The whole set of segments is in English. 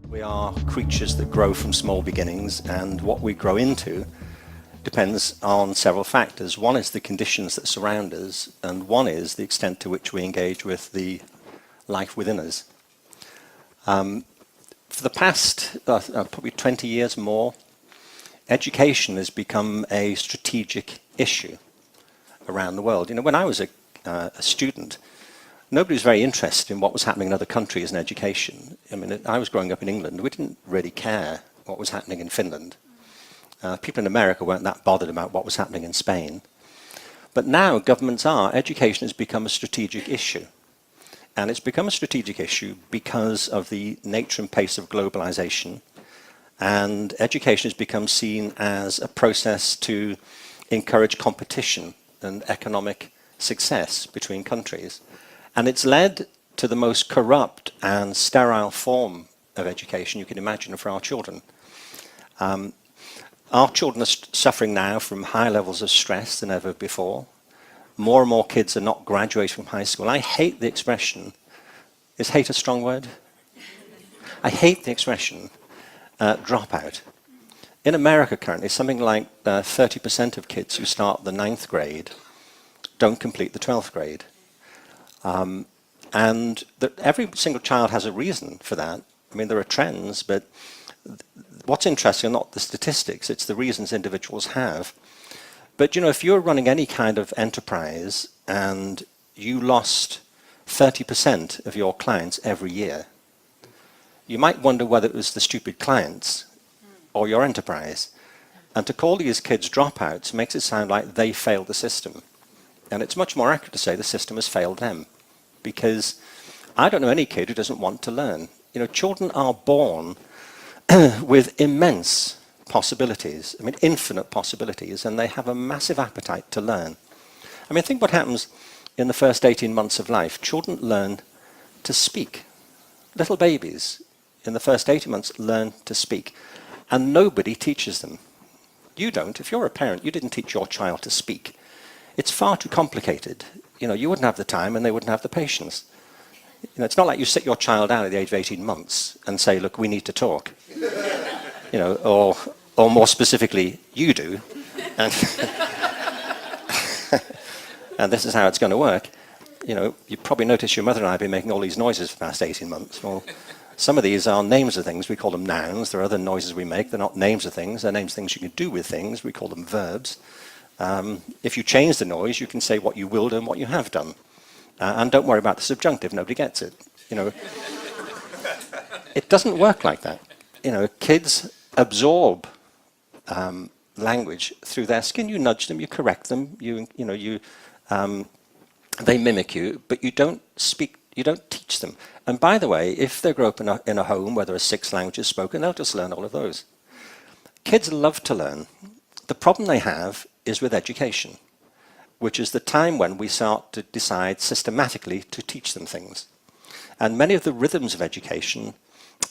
We are creatures that grow from small beginnings, and what we grow into depends on several factors. One is the conditions that surround us, and one is the extent to which we engage with the life within us. For the past probably 20 years more, education has become a strategic issue around the world. You know, when I was a student, nobody was very interested in what was happening in other countries in education. I mean, I was growing up in England. We didn't really care what was happening in Finland. People in America weren't that bothered about what was happening in Spain. But now governments are. Education has become a strategic issue. And it's become a strategic issue because of the nature and pace of globalization. And education has become seen as a process to encourage competition and economic success between countries. And it's led to the most corrupt and sterile form of education you can imagine for our children. Our children are suffering now from higher levels of stress than ever before. More and more kids are not graduating from high school. I hate the expression. Is hate a strong word? I hate the expression dropout. In America currently, something like 30% of kids who start the 9th grade don't complete the 12th grade. And every single child has a reason for that. I mean, there are trends, but what's interesting are not the statistics, it's the reasons individuals have. But, you know, if you're running any kind of enterprise and you lost 30% of your clients every year, you might wonder whether it was the stupid clients or your enterprise. And to call these kids dropouts makes it sound like they failed the system. And it's much more accurate to say the system has failed them. Because I don't know any kid who doesn't want to learn. You know, children are born with immense possibilities. I mean, infinite possibilities, and they have a massive appetite to learn. I mean, think what happens in the first 18 months of life. Children learn to speak. Little babies in the first 18 months learn to speak. And nobody teaches them. You don't. If you're a parent, you didn't teach your child to speak. It's far too complicated. You know, you wouldn't have the time and they wouldn't have the patience. You know, it's not like you sit your child down at the age of 18 months and say, look, we need to talk. You know, or more specifically, you do. And, and this is how it's going to work. You know, you probably noticed your mother and I have been making all these noises for the past 18 months. Well, some of these are names of things. We call them nouns. There are other noises we make. They're not names of things. They're names of things you can do with things. We call them verbs. If you change the noise, you can say what you will do and what you have done. And don't worry about the subjunctive. Nobody gets it. You know, it doesn't work like that. You know, kids absorb language through their skin. You nudge them, you correct them, they mimic you, but you don't speak, you don't teach them. And by the way, if they grow up in a home where there are 6 languages spoken, they'll just learn all of those. Kids love to learn. The problem they have is with education, which is the time when we start to decide systematically to teach them things. And many of the rhythms of education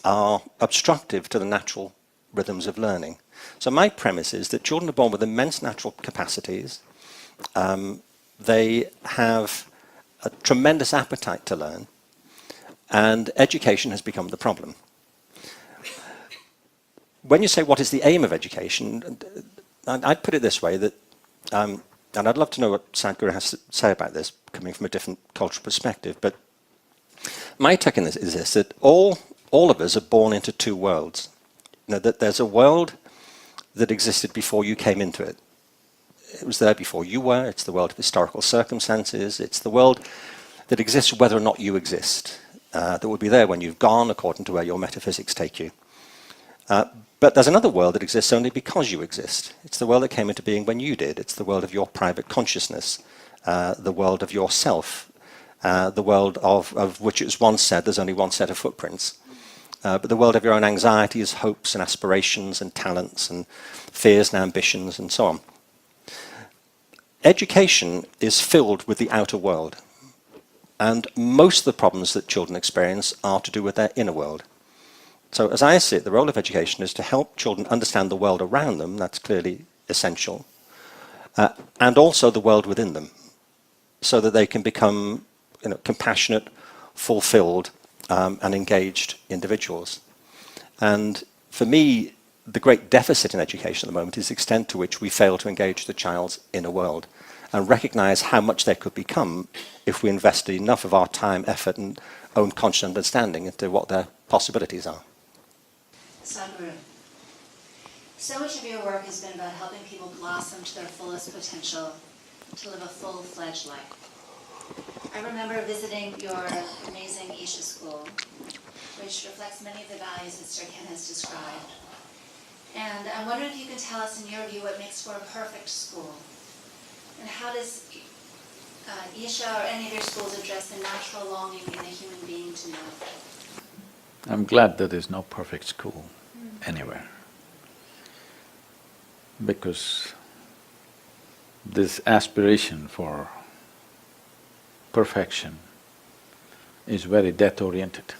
are obstructive to the natural rhythms of learning. So my premise is that children are born with immense natural capacities. They have a tremendous appetite to learn, and education has become the problem. When you say what is the aim of education, I'd put it this way, that, and I'd love to know what Sadhguru has to say about this, coming from a different cultural perspective, but my take on this is this, that all of us are born into 2 worlds. You know, that there's a world that existed before you came into it. It was there before you were. It's the world of historical circumstances. It's the world that exists whether or not you exist. That will be there when you've gone, according to where your metaphysics take you. But there's another world that exists only because you exist. It's the world that came into being when you did. It's the world of your private consciousness, the world of yourself, the world of which it was once said there's only one set of footprints. But the world of your own anxieties, hopes and aspirations and talents and fears and ambitions and so on. Education is filled with the outer world. And most of the problems that children experience are to do with their inner world. So as I see it, the role of education is to help children understand the world around them. That's clearly essential. And also the world within them, so that they can become compassionate, fulfilled, and engaged individuals. And for me, the great deficit in education at the moment is the extent to which we fail to engage the child's inner world and recognize how much they could become if we invested enough of our time, effort, and own conscious understanding into what their possibilities are. Sadhguru, so much of your work has been about helping people blossom to their fullest potential, to live a full-fledged life. I remember visiting your amazing Isha school, which reflects many of the values that Sir Ken has described. And I'm wondering if you can tell us, in your view, what makes for a perfect school? And how does Isha or any of your schools address the natural longing in a human being to know? I'm glad that there's no perfect school anywhere, because this aspiration for perfection is very death-oriented.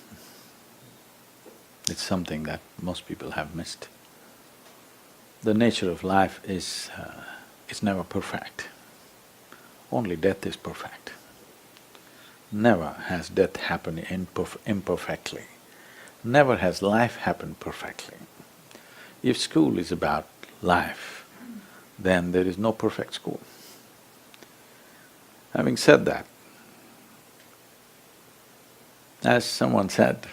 It's something that most people have missed. The nature of life is, it's never perfect. Only death is perfect. Never has death happened imperfectly. Never has life happened perfectly. If school is about life, then there is no perfect school. Having said that, as someone said,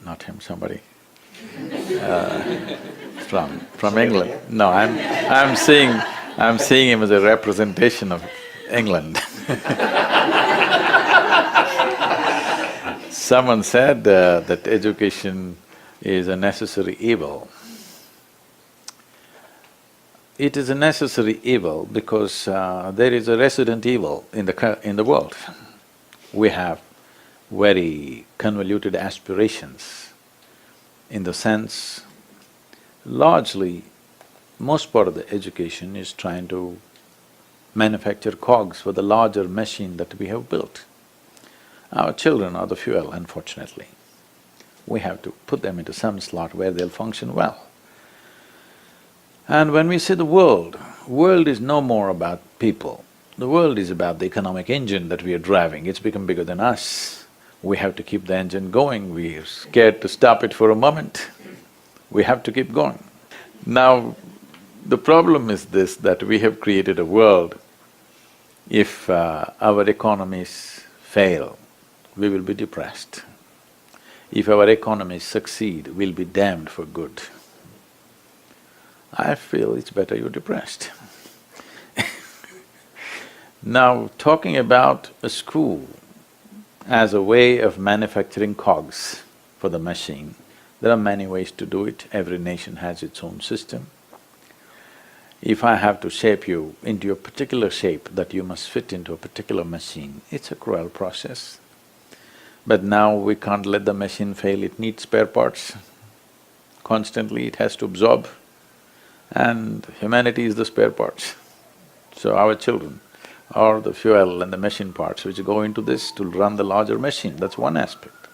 not him, somebody from England. No, I'm seeing him as a representation of England. Someone said that education is a necessary evil. It is a necessary evil because there is a resident evil in the world. We have very convoluted aspirations, in the sense, largely, most part of the education is trying to manufacture cogs for the larger machine that we have built. Our children are the fuel, unfortunately. We have to put them into some slot where they'll function well. And when we say the world is no more about people. The world is about the economic engine that we are driving. It's become bigger than us. We have to keep the engine going. We're scared to stop it for a moment. We have to keep going. Now, the problem is this, that we have created a world, if our economies fail, we will be depressed. If our economies succeed, we'll be damned for good. I feel it's better you're depressed. Now, talking about a school as a way of manufacturing cogs for the machine, there are many ways to do it. Every nation has its own system. If I have to shape you into a particular shape that you must fit into a particular machine, it's a cruel process. But now we can't let the machine fail, it needs spare parts. Constantly it has to absorb, and humanity is the spare parts. So our children are the fuel and the machine parts which go into this to run the larger machine, that's one aspect.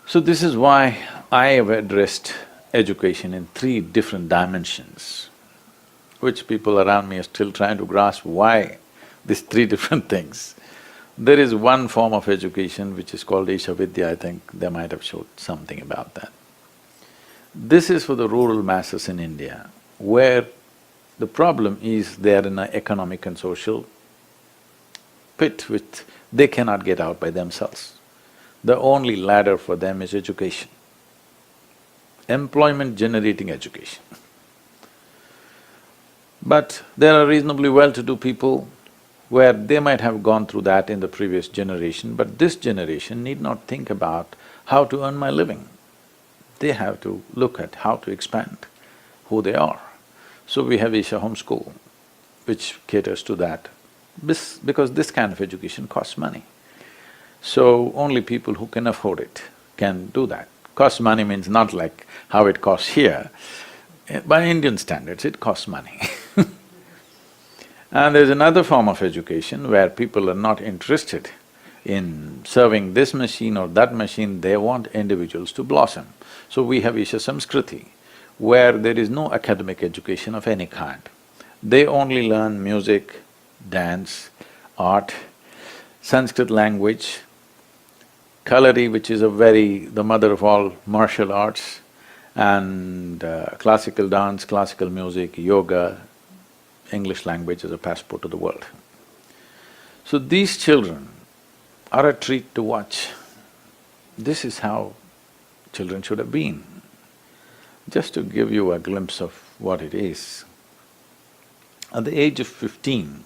So this is why I have addressed education in three different dimensions, which people around me are still trying to grasp why these three different things. There is one form of education which is called Isha Vidya, I think they might have showed something about that. This is for the rural masses in India, where the problem is they are in an economic and social pit which they cannot get out by themselves. The only ladder for them is education, employment-generating education. But there are reasonably well-to-do people where they might have gone through that in the previous generation, but this generation need not think about how to earn my living. They have to look at how to expand who they are. So we have Isha Homeschool, which caters to that, because this kind of education costs money. So only people who can afford it can do that. Costs money means not like how it costs here. By Indian standards, it costs money. And there's another form of education where people are not interested in serving this machine or that machine, they want individuals to blossom. So we have Isha Samskriti, where there is no academic education of any kind. They only learn music, dance, art, Sanskrit language, Kalari, which is the mother of all martial arts, and classical dance, classical music, yoga, English language as a passport to the world. So these children are a treat to watch. This is how children should have been. Just to give you a glimpse of what it is, at the age of 15,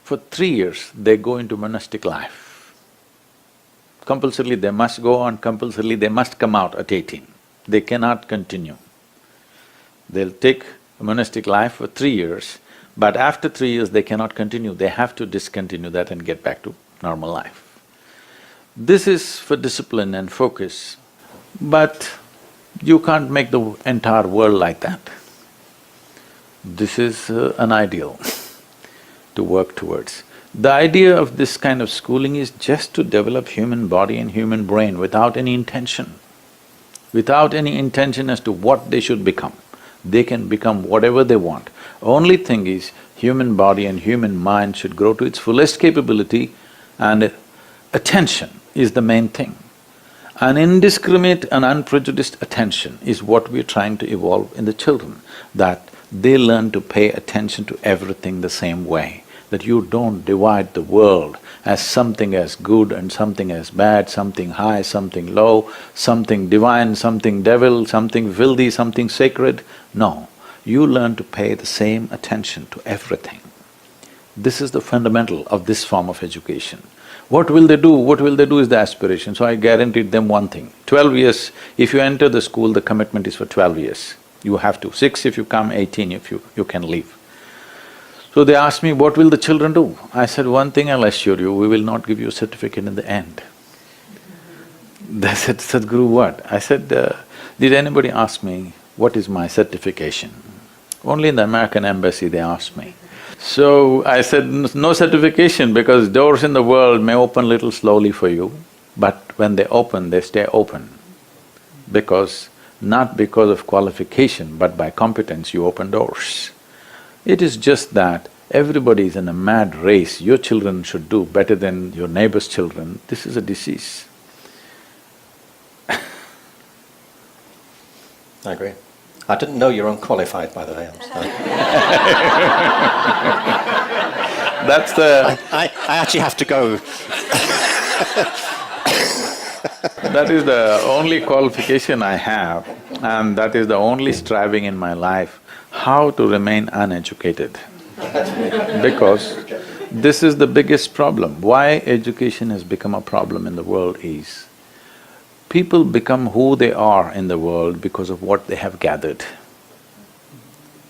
for 3 years they go into monastic life. Compulsorily they must go on, compulsorily they must come out at 18. They cannot continue. They'll take a monastic life for 3 years, but after 3 years they cannot continue, they have to discontinue that and get back to normal life. This is for discipline and focus, but you can't make the entire world like that. This is an ideal to work towards. The idea of this kind of schooling is just to develop human body and human brain without any intention. Without any intention as to what they should become. They can become whatever they want. Only thing is, human body and human mind should grow to its fullest capability, and attention is the main thing. An indiscriminate and unprejudiced attention is what we're trying to evolve in the children, that they learn to pay attention to everything the same way, that you don't divide the world as something as good and something as bad, something high, something low, something divine, something devil, something filthy, something sacred. No, you learn to pay the same attention to everything. This is the fundamental of this form of education. What will they do? What will they do is the aspiration. So I guaranteed them one thing, 12 years, if you enter the school, the commitment is for 12 years. You have to, 6 if you come, 18 if you can leave. So they asked me, what will the children do? I said, one thing I'll assure you, we will not give you a certificate in the end. They said, Sadhguru, what? I said, did anybody ask me, what is my certification? Only in the American embassy they asked me. So I said, no certification, because doors in the world may open little slowly for you, but when they open, they stay open. Not because of qualification, but by competence you open doors. It is just that everybody is in a mad race, your children should do better than your neighbor's children. This is a disease. I agree. I didn't know you're unqualified, by the way. I'm sorry. That's the… I actually have to go. That is the only qualification I have, and that is the only striving in my life, how to remain uneducated. Because this is the biggest problem. Why education has become a problem in the world is, people become who they are in the world because of what they have gathered.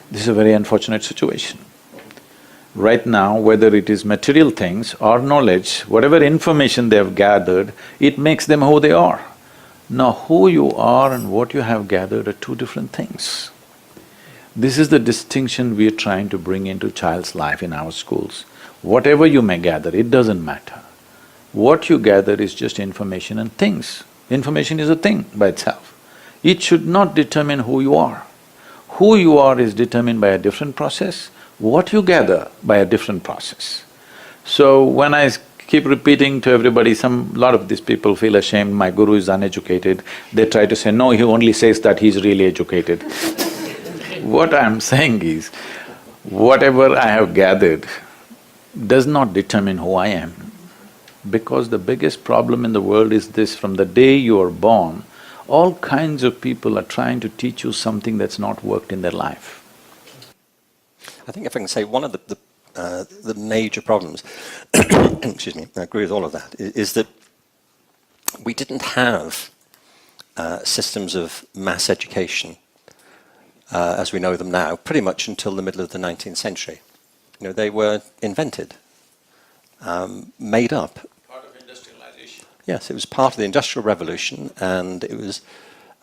This is a very unfortunate situation. Right now, whether it is material things or knowledge, whatever information they have gathered, it makes them who they are. Now, who you are and what you have gathered are two different things. This is the distinction we are trying to bring into child's life in our schools. Whatever you may gather, it doesn't matter. What you gather is just information and things. Information is a thing by itself. It should not determine who you are. Who you are is determined by a different process, what you gather by a different process. So when I keep repeating to everybody, lot of these people feel ashamed, my guru is uneducated, they try to say, no, he only says that he's really educated. What I'm saying is, whatever I have gathered does not determine who I am. Because the biggest problem in the world is this, from the day you are born, all kinds of people are trying to teach you something that's not worked in their life. I think if I can say, one of the major problems, excuse me, I agree with all of that, is that we didn't have systems of mass education as we know them now, pretty much until the middle of the 19th century. You know, they were invented, made up. Part of industrialization. Yes, it was part of the Industrial Revolution, and it was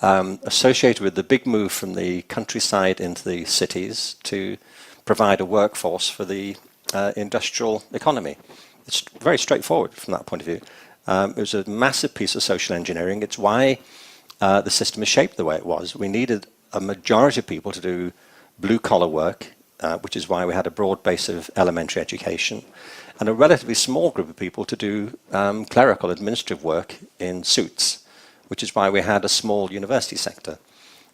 associated with the big move from the countryside into the cities to provide a workforce for the industrial economy. It's very straightforward from that point of view. It was a massive piece of social engineering. It's why the system is shaped the way it was. We needed a majority of people to do blue-collar work, which is why we had a broad base of elementary education. and a relatively small group of people to do clerical administrative work in suits, which is why we had a small university sector.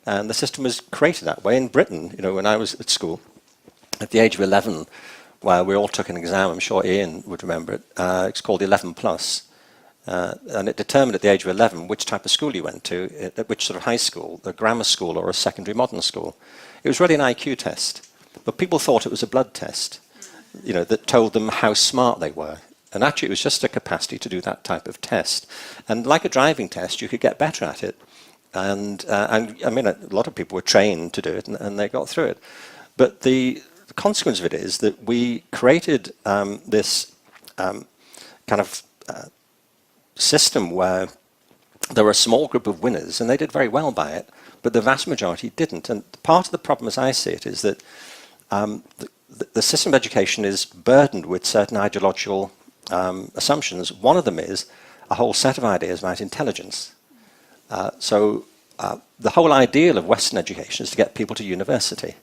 And the system was created that way in Britain. You know, when I was at school, at the age of 11, well, we all took an exam, I'm sure Ian would remember it. It's called 11 plus. And it determined at the age of 11 which type of school you went to, which sort of high school, a grammar school or a secondary modern school. It was really an IQ test, but people thought it was a blood test, you know, that told them how smart they were. And actually it was just a capacity to do that type of test. And like a driving test, you could get better at it. And I mean, a lot of people were trained to do it, and they got through it. But the consequence of it is that we created this kind of system where there were a small group of winners, and they did very well by it, but the vast majority didn't. And part of the problem, as I see it, is that the system of education is burdened with certain ideological assumptions. One of them is a whole set of ideas about intelligence. So the whole ideal of Western education is to get people to university.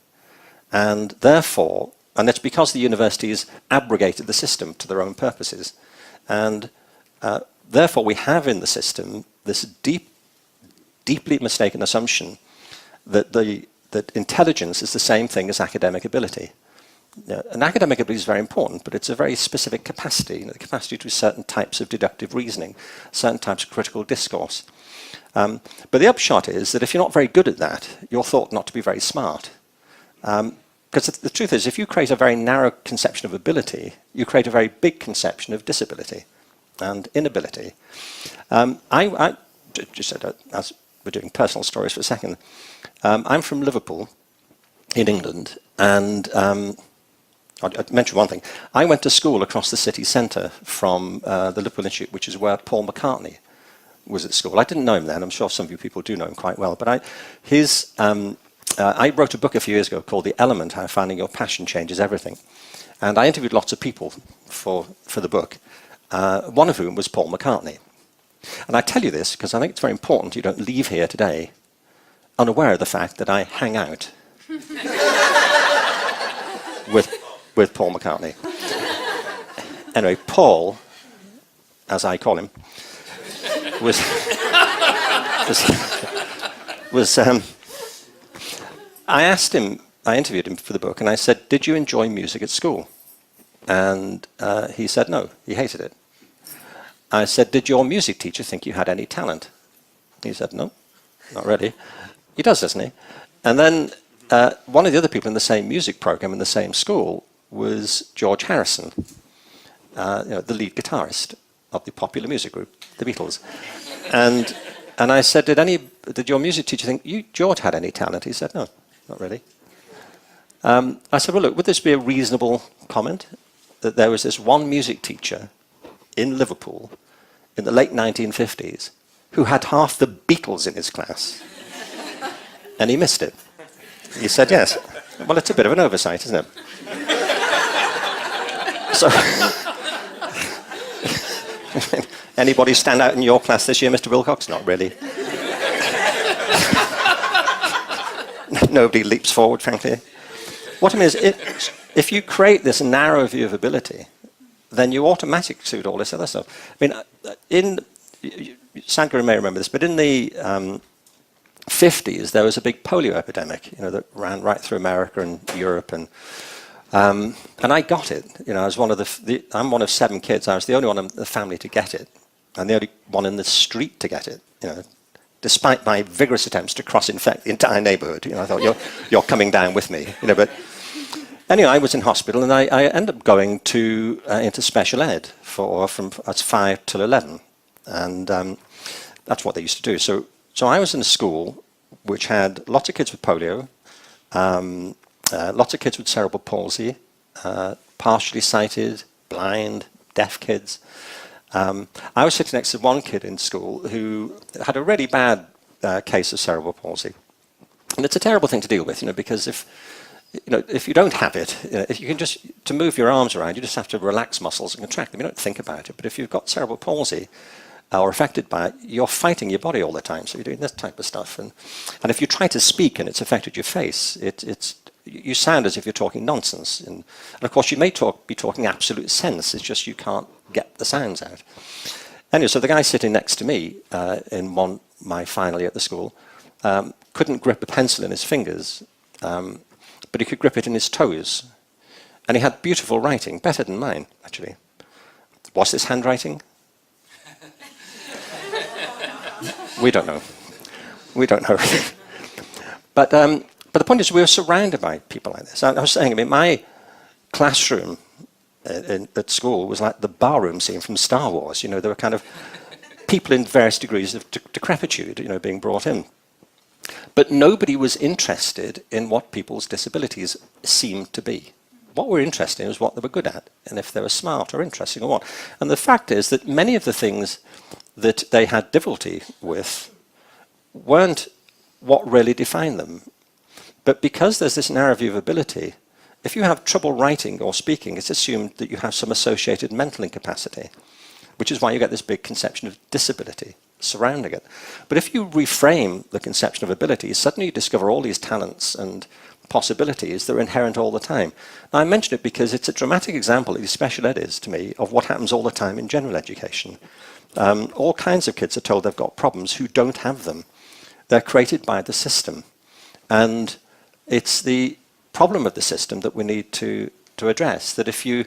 And therefore, and it's because the universities abrogated the system to their own purposes. And therefore, we have in the system this deeply mistaken assumption that intelligence is the same thing as academic ability. And academic ability is very important, but it's a very specific capacity, you know, the capacity to do certain types of deductive reasoning, certain types of critical discourse. But the upshot is that if you're not very good at that, you're thought not to be very smart. Because the truth is, if you create a very narrow conception of ability, you create a very big conception of disability and inability. I just said, as we're doing personal stories for a second, I'm from Liverpool in England, and I'd mention one thing. I went to school across the city centre from the Liverpool Institute, which is where Paul McCartney was at school. I didn't know him then. I'm sure some of you people do know him quite well. But I wrote a book a few years ago called The Element, How Finding Your Passion Changes Everything. And I interviewed lots of people for the book, one of whom was Paul McCartney. And I tell you this because I think it's very important you don't leave here today unaware of the fact that I hang out with Paul McCartney. Anyway, Paul, as I call him, was I interviewed him for the book, and I said, "Did you enjoy music at school?" And he said no, he hated it. I said, "Did your music teacher think you had any talent?" He said, "No, not really." He does, doesn't he? And then one of the other people in the same music program in the same school was George Harrison, the lead guitarist of the popular music group, the Beatles. And I said, did your music teacher think George had any talent? He said, no, not really. I said, well, look, would this be a reasonable comment? That there was this one music teacher in Liverpool in the late 1950s who had half the Beatles in his class. And he missed it. He said, yes. Well, it's a bit of an oversight, isn't it? So, anybody stand out in your class this year, Mr. Wilcox? Not really. Nobody leaps forward, frankly. What I mean is, if you create this narrow view of ability, then you automatically suit all this other stuff. I mean, Sadhguru may remember this, but in the 50s, there was a big polio epidemic, that ran right through America and Europe, and I got it. I was one of I'm one of 7 kids. I was the only one in the family to get it, and the only one in the street to get it. Despite my vigorous attempts to cross-infect the entire neighbourhood, I thought you're coming down with me. But anyway, I was in hospital, and I ended up going into special ed from 5 till 11, and that's what they used to do. So I was in a school which had lots of kids with polio, lots of kids with cerebral palsy, partially sighted, blind, deaf kids. I was sitting next to one kid in school who had a really bad case of cerebral palsy. And it's a terrible thing to deal with, because if you don't have it, if you can to move your arms around, you just have to relax muscles and contract them. You don't think about it. But if you've got cerebral palsy or affected by it, you're fighting your body all the time. So you're doing this type of stuff. And if you try to speak and it's affected your face, it's You sound as if you're talking nonsense. And of course, you may be talking absolute sense, it's just you can't get the sounds out. Anyway, so the guy sitting next to me in my final year at the school couldn't grip a pencil in his fingers, but he could grip it in his toes. And he had beautiful writing, better than mine, actually. Was this handwriting? We don't know. We don't know. But the point is, we were surrounded by people like this. I was saying, I mean, my classroom at school was like the barroom scene from Star Wars. You know, there were kind of people in various degrees of decrepitude, you know, being brought in. But nobody was interested in what people's disabilities seemed to be. What we're interested in was what they were good at, and if they were smart or interesting or what. And the fact is that many of the things that they had difficulty with weren't what really defined them. But because there's this narrow view of ability, if you have trouble writing or speaking, it's assumed that you have some associated mental incapacity, which is why you get this big conception of disability surrounding it. But if you reframe the conception of ability, suddenly you discover all these talents and possibilities that are inherent all the time. Now, I mention it because it's a dramatic example, at least special ed is to me, of what happens all the time in general education. All kinds of kids are told they've got problems who don't have them. They're created by the system. And it's the problem of the system that we need to address, that if you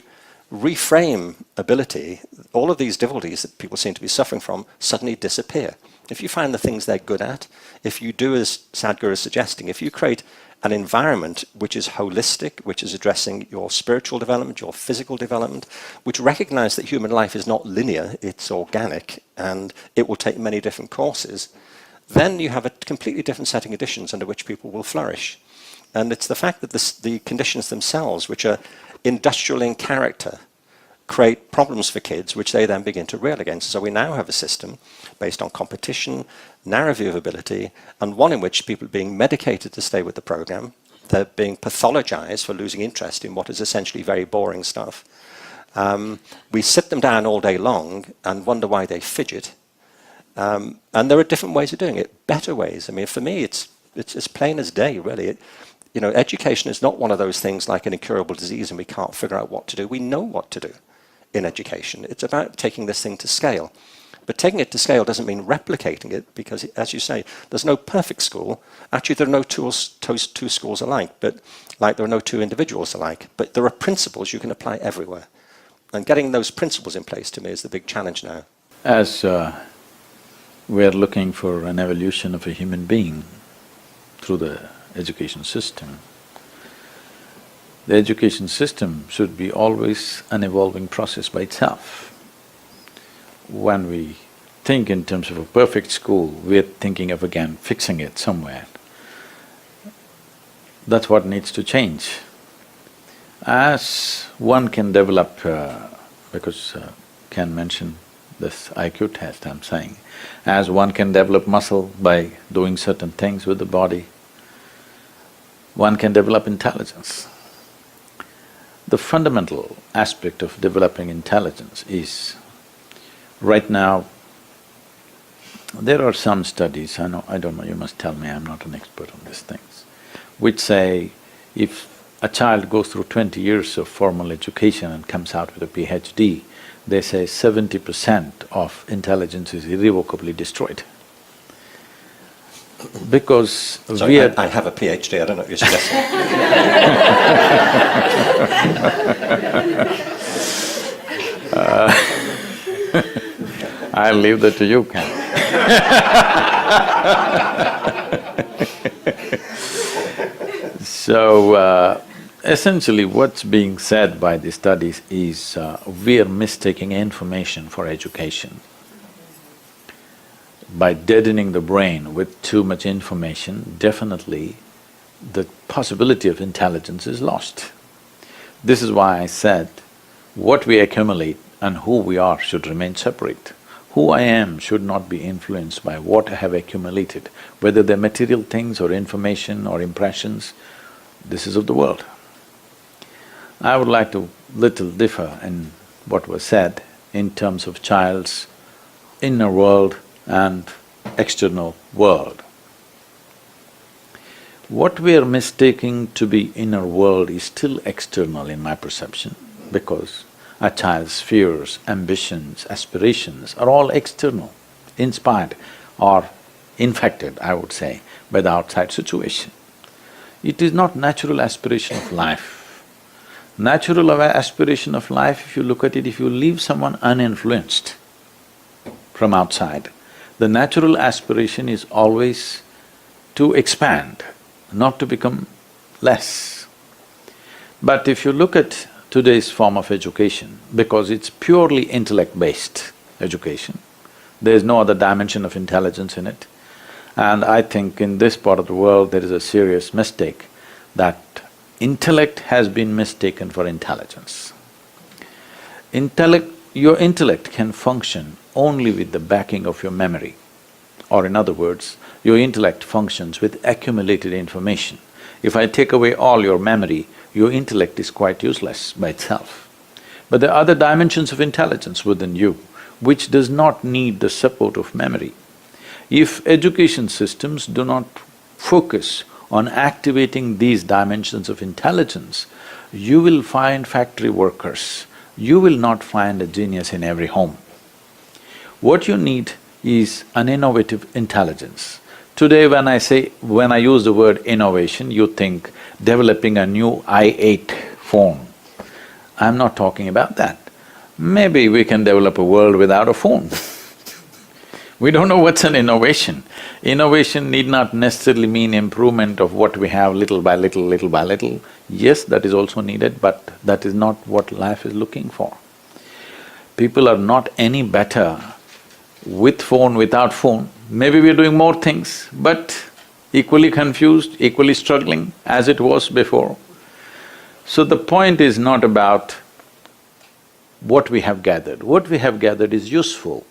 reframe ability, all of these difficulties that people seem to be suffering from suddenly disappear. If you find the things they're good at, if you do as Sadhguru is suggesting, if you create an environment which is holistic, which is addressing your spiritual development, your physical development, which recognizes that human life is not linear, it's organic, and it will take many different courses, then you have a completely different setting of conditions under which people will flourish. And it's the fact that the conditions themselves, which are industrial in character, create problems for kids, which they then begin to rail against. So we now have a system based on competition, narrow view of ability, and one in which people are being medicated to stay with the program. They're being pathologized for losing interest in what is essentially very boring stuff. We sit them down all day long and wonder why they fidget. And there are different ways of doing it, better ways. I mean, for me, it's as plain as day, really. You know, education is not one of those things like an incurable disease and we can't figure out what to do. We know what to do in education. It's about taking this thing to scale. But taking it to scale doesn't mean replicating it, because, as you say, there's no perfect school. Actually, there are no two schools alike, but like there are no two individuals alike. But there are principles you can apply everywhere. And getting those principles in place, to me, is the big challenge now. As we're looking for an evolution of a human being through the education system, the education system should be always an evolving process by itself. When we think in terms of a perfect school, we're thinking of again fixing it somewhere. That's what needs to change. As one can develop, because Ken mentioned this IQ test, I'm saying, as one can develop muscle by doing certain things with the body, one can develop intelligence. The fundamental aspect of developing intelligence is, right now, there are some studies, I don't know, you must tell me, I'm not an expert on these things, which say if a child goes through 20 years of formal education and comes out with a PhD, they say 70% of intelligence is irrevocably destroyed. Because Sorry, I have a PhD, I don't know what you're suggesting. I'll leave that to you, Ken. So, essentially what's being said by the studies is we're mistaking information for education. By deadening the brain with too much information, definitely the possibility of intelligence is lost. This is why I said what we accumulate and who we are should remain separate. Who I am should not be influenced by what I have accumulated, whether they're material things or information or impressions. This is of the world. I would like to little differ in what was said in terms of child's inner world and external world. What we are mistaking to be inner world is still external in my perception, because a child's fears, ambitions, aspirations are all external, inspired or infected, I would say, by the outside situation. It is not natural aspiration of life. Natural aspiration of life, if you look at it, if you leave someone uninfluenced from outside, the natural aspiration is always to expand, not to become less. But if you look at today's form of education, because it's purely intellect-based education, there is no other dimension of intelligence in it. And I think in this part of the world there is a serious mistake that intellect has been mistaken for intelligence. Your intellect can function only with the backing of your memory. Or in other words, your intellect functions with accumulated information. If I take away all your memory, your intellect is quite useless by itself. But there are other dimensions of intelligence within you, which does not need the support of memory. If education systems do not focus on activating these dimensions of intelligence, you will find factory workers, you will not find a genius in every home. What you need is an innovative intelligence. Today when I use the word innovation, you think developing a new i8 phone. I'm not talking about that. Maybe we can develop a world without a phone. We don't know what's an innovation. Innovation need not necessarily mean improvement of what we have little by little, little by little. Yes, that is also needed, but that is not what life is looking for. People are not any better with phone, without phone. Maybe we're doing more things, but equally confused, equally struggling as it was before. So the point is not about what we have gathered. What we have gathered is useful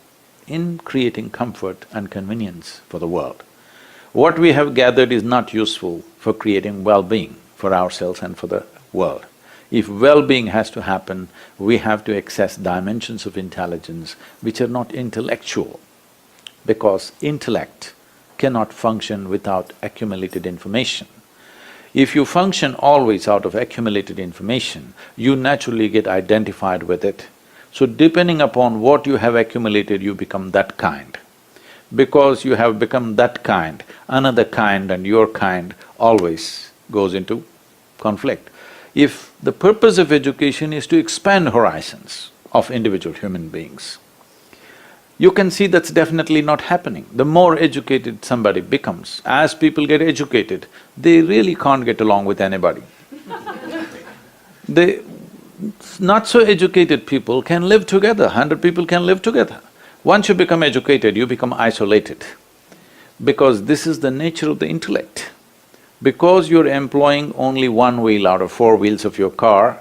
in creating comfort and convenience for the world. What we have gathered is not useful for creating well-being for ourselves and for the world. If well-being has to happen, we have to access dimensions of intelligence which are not intellectual, because intellect cannot function without accumulated information. If you function always out of accumulated information, you naturally get identified with it. So depending upon what you have accumulated, you become that kind. Because you have become that kind, another kind and your kind always goes into conflict. If the purpose of education is to expand horizons of individual human beings, you can see that's definitely not happening. The more educated somebody becomes, as people get educated, they really can't get along with anybody. Not so educated people can live together, 100 people can live together. Once you become educated, you become isolated, because this is the nature of the intellect. Because you're employing only one wheel out of 4 wheels of your car,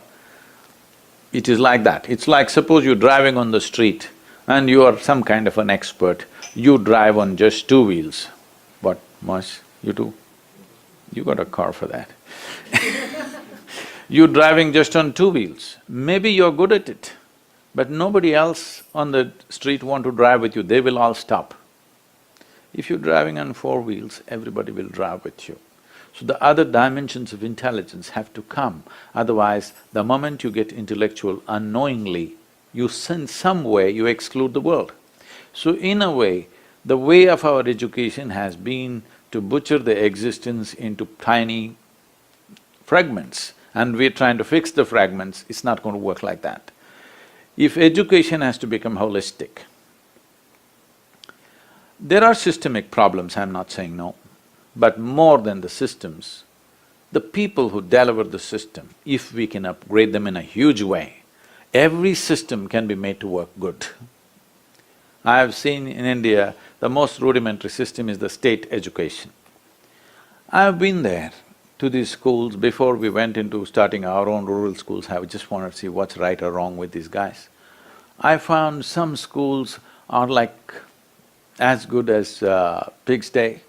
it is like that. It's like suppose you're driving on the street and you are some kind of an expert, you drive on just 2 wheels. What, Mosh, you do? You got a car for that. You're driving just on 2 wheels, maybe you're good at it, but nobody else on the street want to drive with you, they will all stop. If you're driving on 4 wheels, everybody will drive with you. So the other dimensions of intelligence have to come, otherwise the moment you get intellectual, unknowingly, in some way you exclude the world. So in a way, the way of our education has been to butcher the existence into tiny fragments, and we're trying to fix the fragments. It's not going to work like that. If education has to become holistic, there are systemic problems, I'm not saying no. But more than the systems, the people who deliver the system, if we can upgrade them in a huge way, every system can be made to work good. I have seen in India, the most rudimentary system is the state education. I have been there to these schools before we went into starting our own rural schools. I just wanted to see what's right or wrong with these guys. I found some schools are like as good as Pig's Day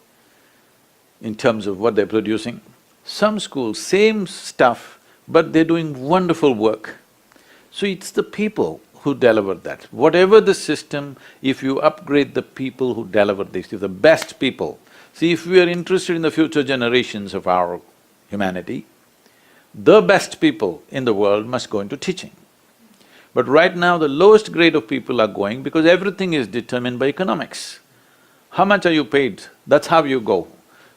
in terms of what they're producing. Some schools, same stuff, but they're doing wonderful work. So it's the people who deliver that. Whatever the system, if you upgrade the people who deliver this, if the best people, See, if we are interested in the future generations of our humanity, the best people in the world must go into teaching. But right now, the lowest grade of people are going because everything is determined by economics. How much are you paid? That's how you go.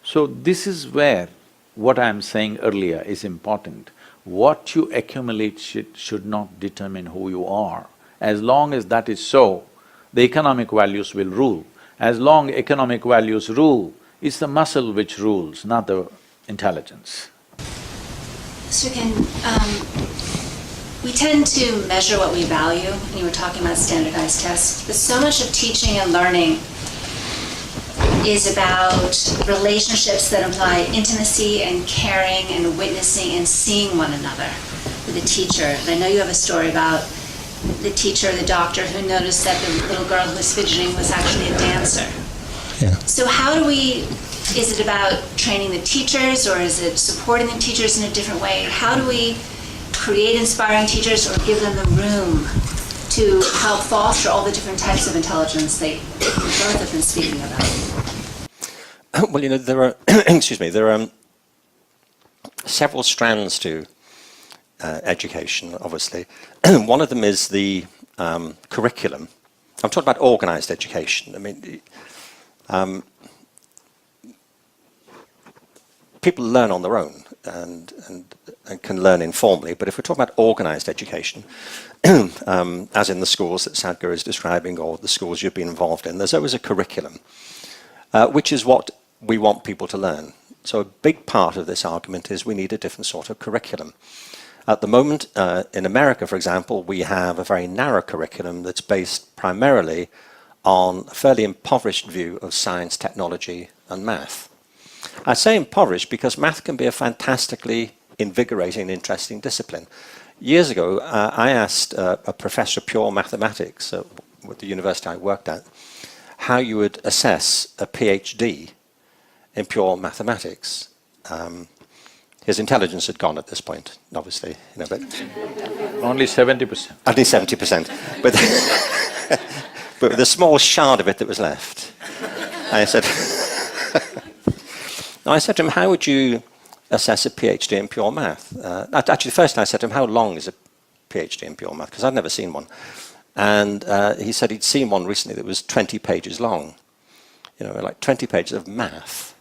So this is where what I'm saying earlier is important. What you accumulate should not determine who you are. As long as that is so, the economic values will rule. As long economic values rule, it's the muscle which rules, not the intelligence. Stricken, we tend to measure what we value, and you were talking about standardized tests, but so much of teaching and learning is about relationships that imply intimacy and caring and witnessing and seeing one another with a teacher. And I know you have a story about the teacher, the doctor, who noticed that the little girl who was fidgeting was actually a dancer. Yeah. So how do we, is it about training the teachers, or is it supporting the teachers in a different way? How do we create inspiring teachers or give them the room to help foster all the different types of intelligence that you both have been speaking about? Well, you know, there are excuse me, there are several strands to education, obviously. One of them is the curriculum. I'm talking about organized education. I mean, people learn on their own and can learn informally, but if we're talking about organized education, as in the schools that Sadhguru is describing, or the schools you've been involved in, there's always a curriculum, which is what we want people to learn. So a big part of this argument is we need a different sort of curriculum. At the moment, in America, for example, we have a very narrow curriculum that's based primarily on a fairly impoverished view of science, technology, and math. I say impoverished because math can be a fantastically invigorating and interesting discipline. Years ago, I asked a professor of pure mathematics at the university I worked at how you would assess a PhD in pure mathematics. His intelligence had gone at this point, obviously, you know, but Only 70%. only 70%. But but with a small shard of it that was left, I said, no, I said to him, how would you assess a PhD in pure math? Actually, first I said to him, how long is a PhD in pure math? Because I'd never seen one. And he said he'd seen one recently that was 20 pages long. You know, like 20 pages of math.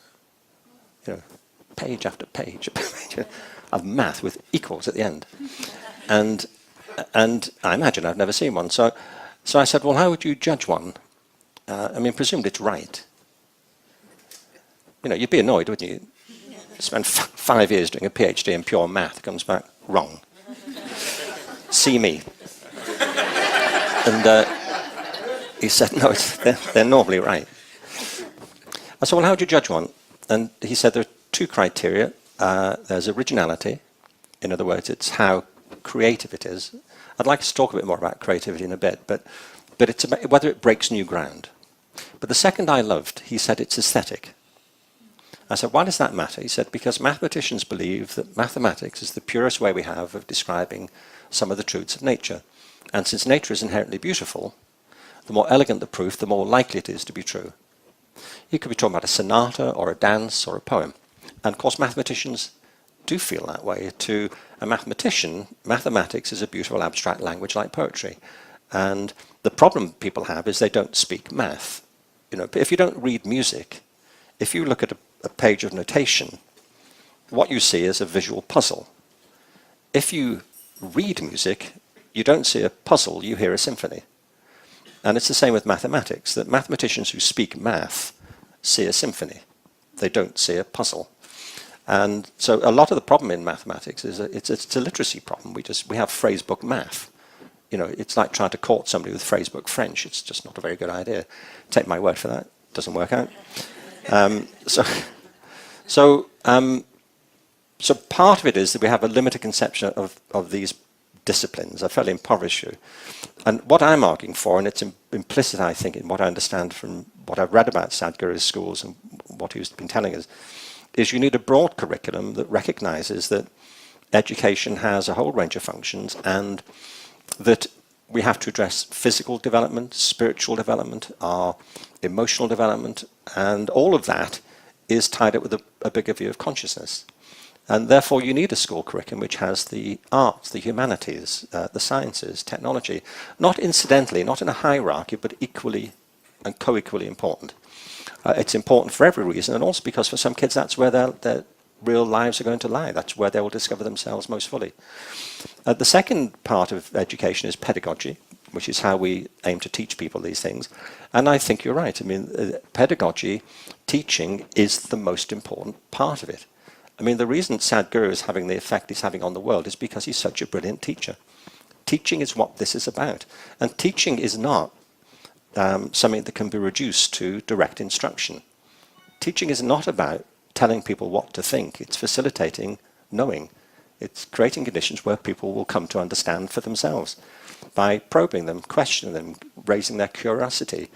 You know, page after page of math with equals at the end. And I imagine I've never seen one. So I said, well, how would you judge one? I mean, presumably it's right. You know, you'd be annoyed, wouldn't you? Spend 5 years doing a PhD in pure math, comes back wrong. See me. And he said, no, they're normally right. I said, well, how would you judge one? And he said there are two criteria. There's originality. In other words, it's how creative it is. I'd like to talk a bit more about creativity in a bit, but it's about whether it breaks new ground. But the second I loved, he said it's aesthetic. I said, why does that matter? He said, because mathematicians believe that mathematics is the purest way we have of describing some of the truths of nature. And since nature is inherently beautiful, the more elegant the proof, the more likely it is to be true. You could be talking about a sonata or a dance or a poem. And of course, mathematicians do feel that way. To a mathematician, mathematics is a beautiful abstract language like poetry. And the problem people have is they don't speak math. You know, if you don't read music, if you look at a page of notation, what you see is a visual puzzle. If you read music, you don't see a puzzle, you hear a symphony. And it's the same with mathematics, that mathematicians who speak math see a symphony. They don't see a puzzle. And so a lot of the problem in mathematics is it's a literacy problem. We have phrasebook math. You know, it's like trying to court somebody with phrasebook French. It's just not a very good idea. Take my word for that. It doesn't work out. So part of it is that we have a limited conception of these disciplines, a fairly impoverished view. And what I'm arguing for, and it's implicit, I think, in what I understand from what I've read about Sadhguru's schools and what he's been telling us, is you need a broad curriculum that recognizes that education has a whole range of functions and that we have to address physical development, spiritual development, our emotional development, and all of that is tied up with a bigger view of consciousness. And therefore you need a school curriculum which has the arts, the humanities, the sciences, technology, not incidentally, not in a hierarchy, but equally and co-equally important. It's important for every reason, and also because for some kids that's where their real lives are going to lie. That's where they will discover themselves most fully. The second part of education is pedagogy, which is how we aim to teach people these things. And I think you're right. I mean, pedagogy, teaching, is the most important part of it. I mean, the reason Sadhguru is having the effect he's having on the world is because he's such a brilliant teacher. Teaching is what this is about. And teaching is not something that can be reduced to direct instruction. Teaching is not about telling people what to think. It's facilitating knowing. It's creating conditions where people will come to understand for themselves by probing them, questioning them, raising their curiosity,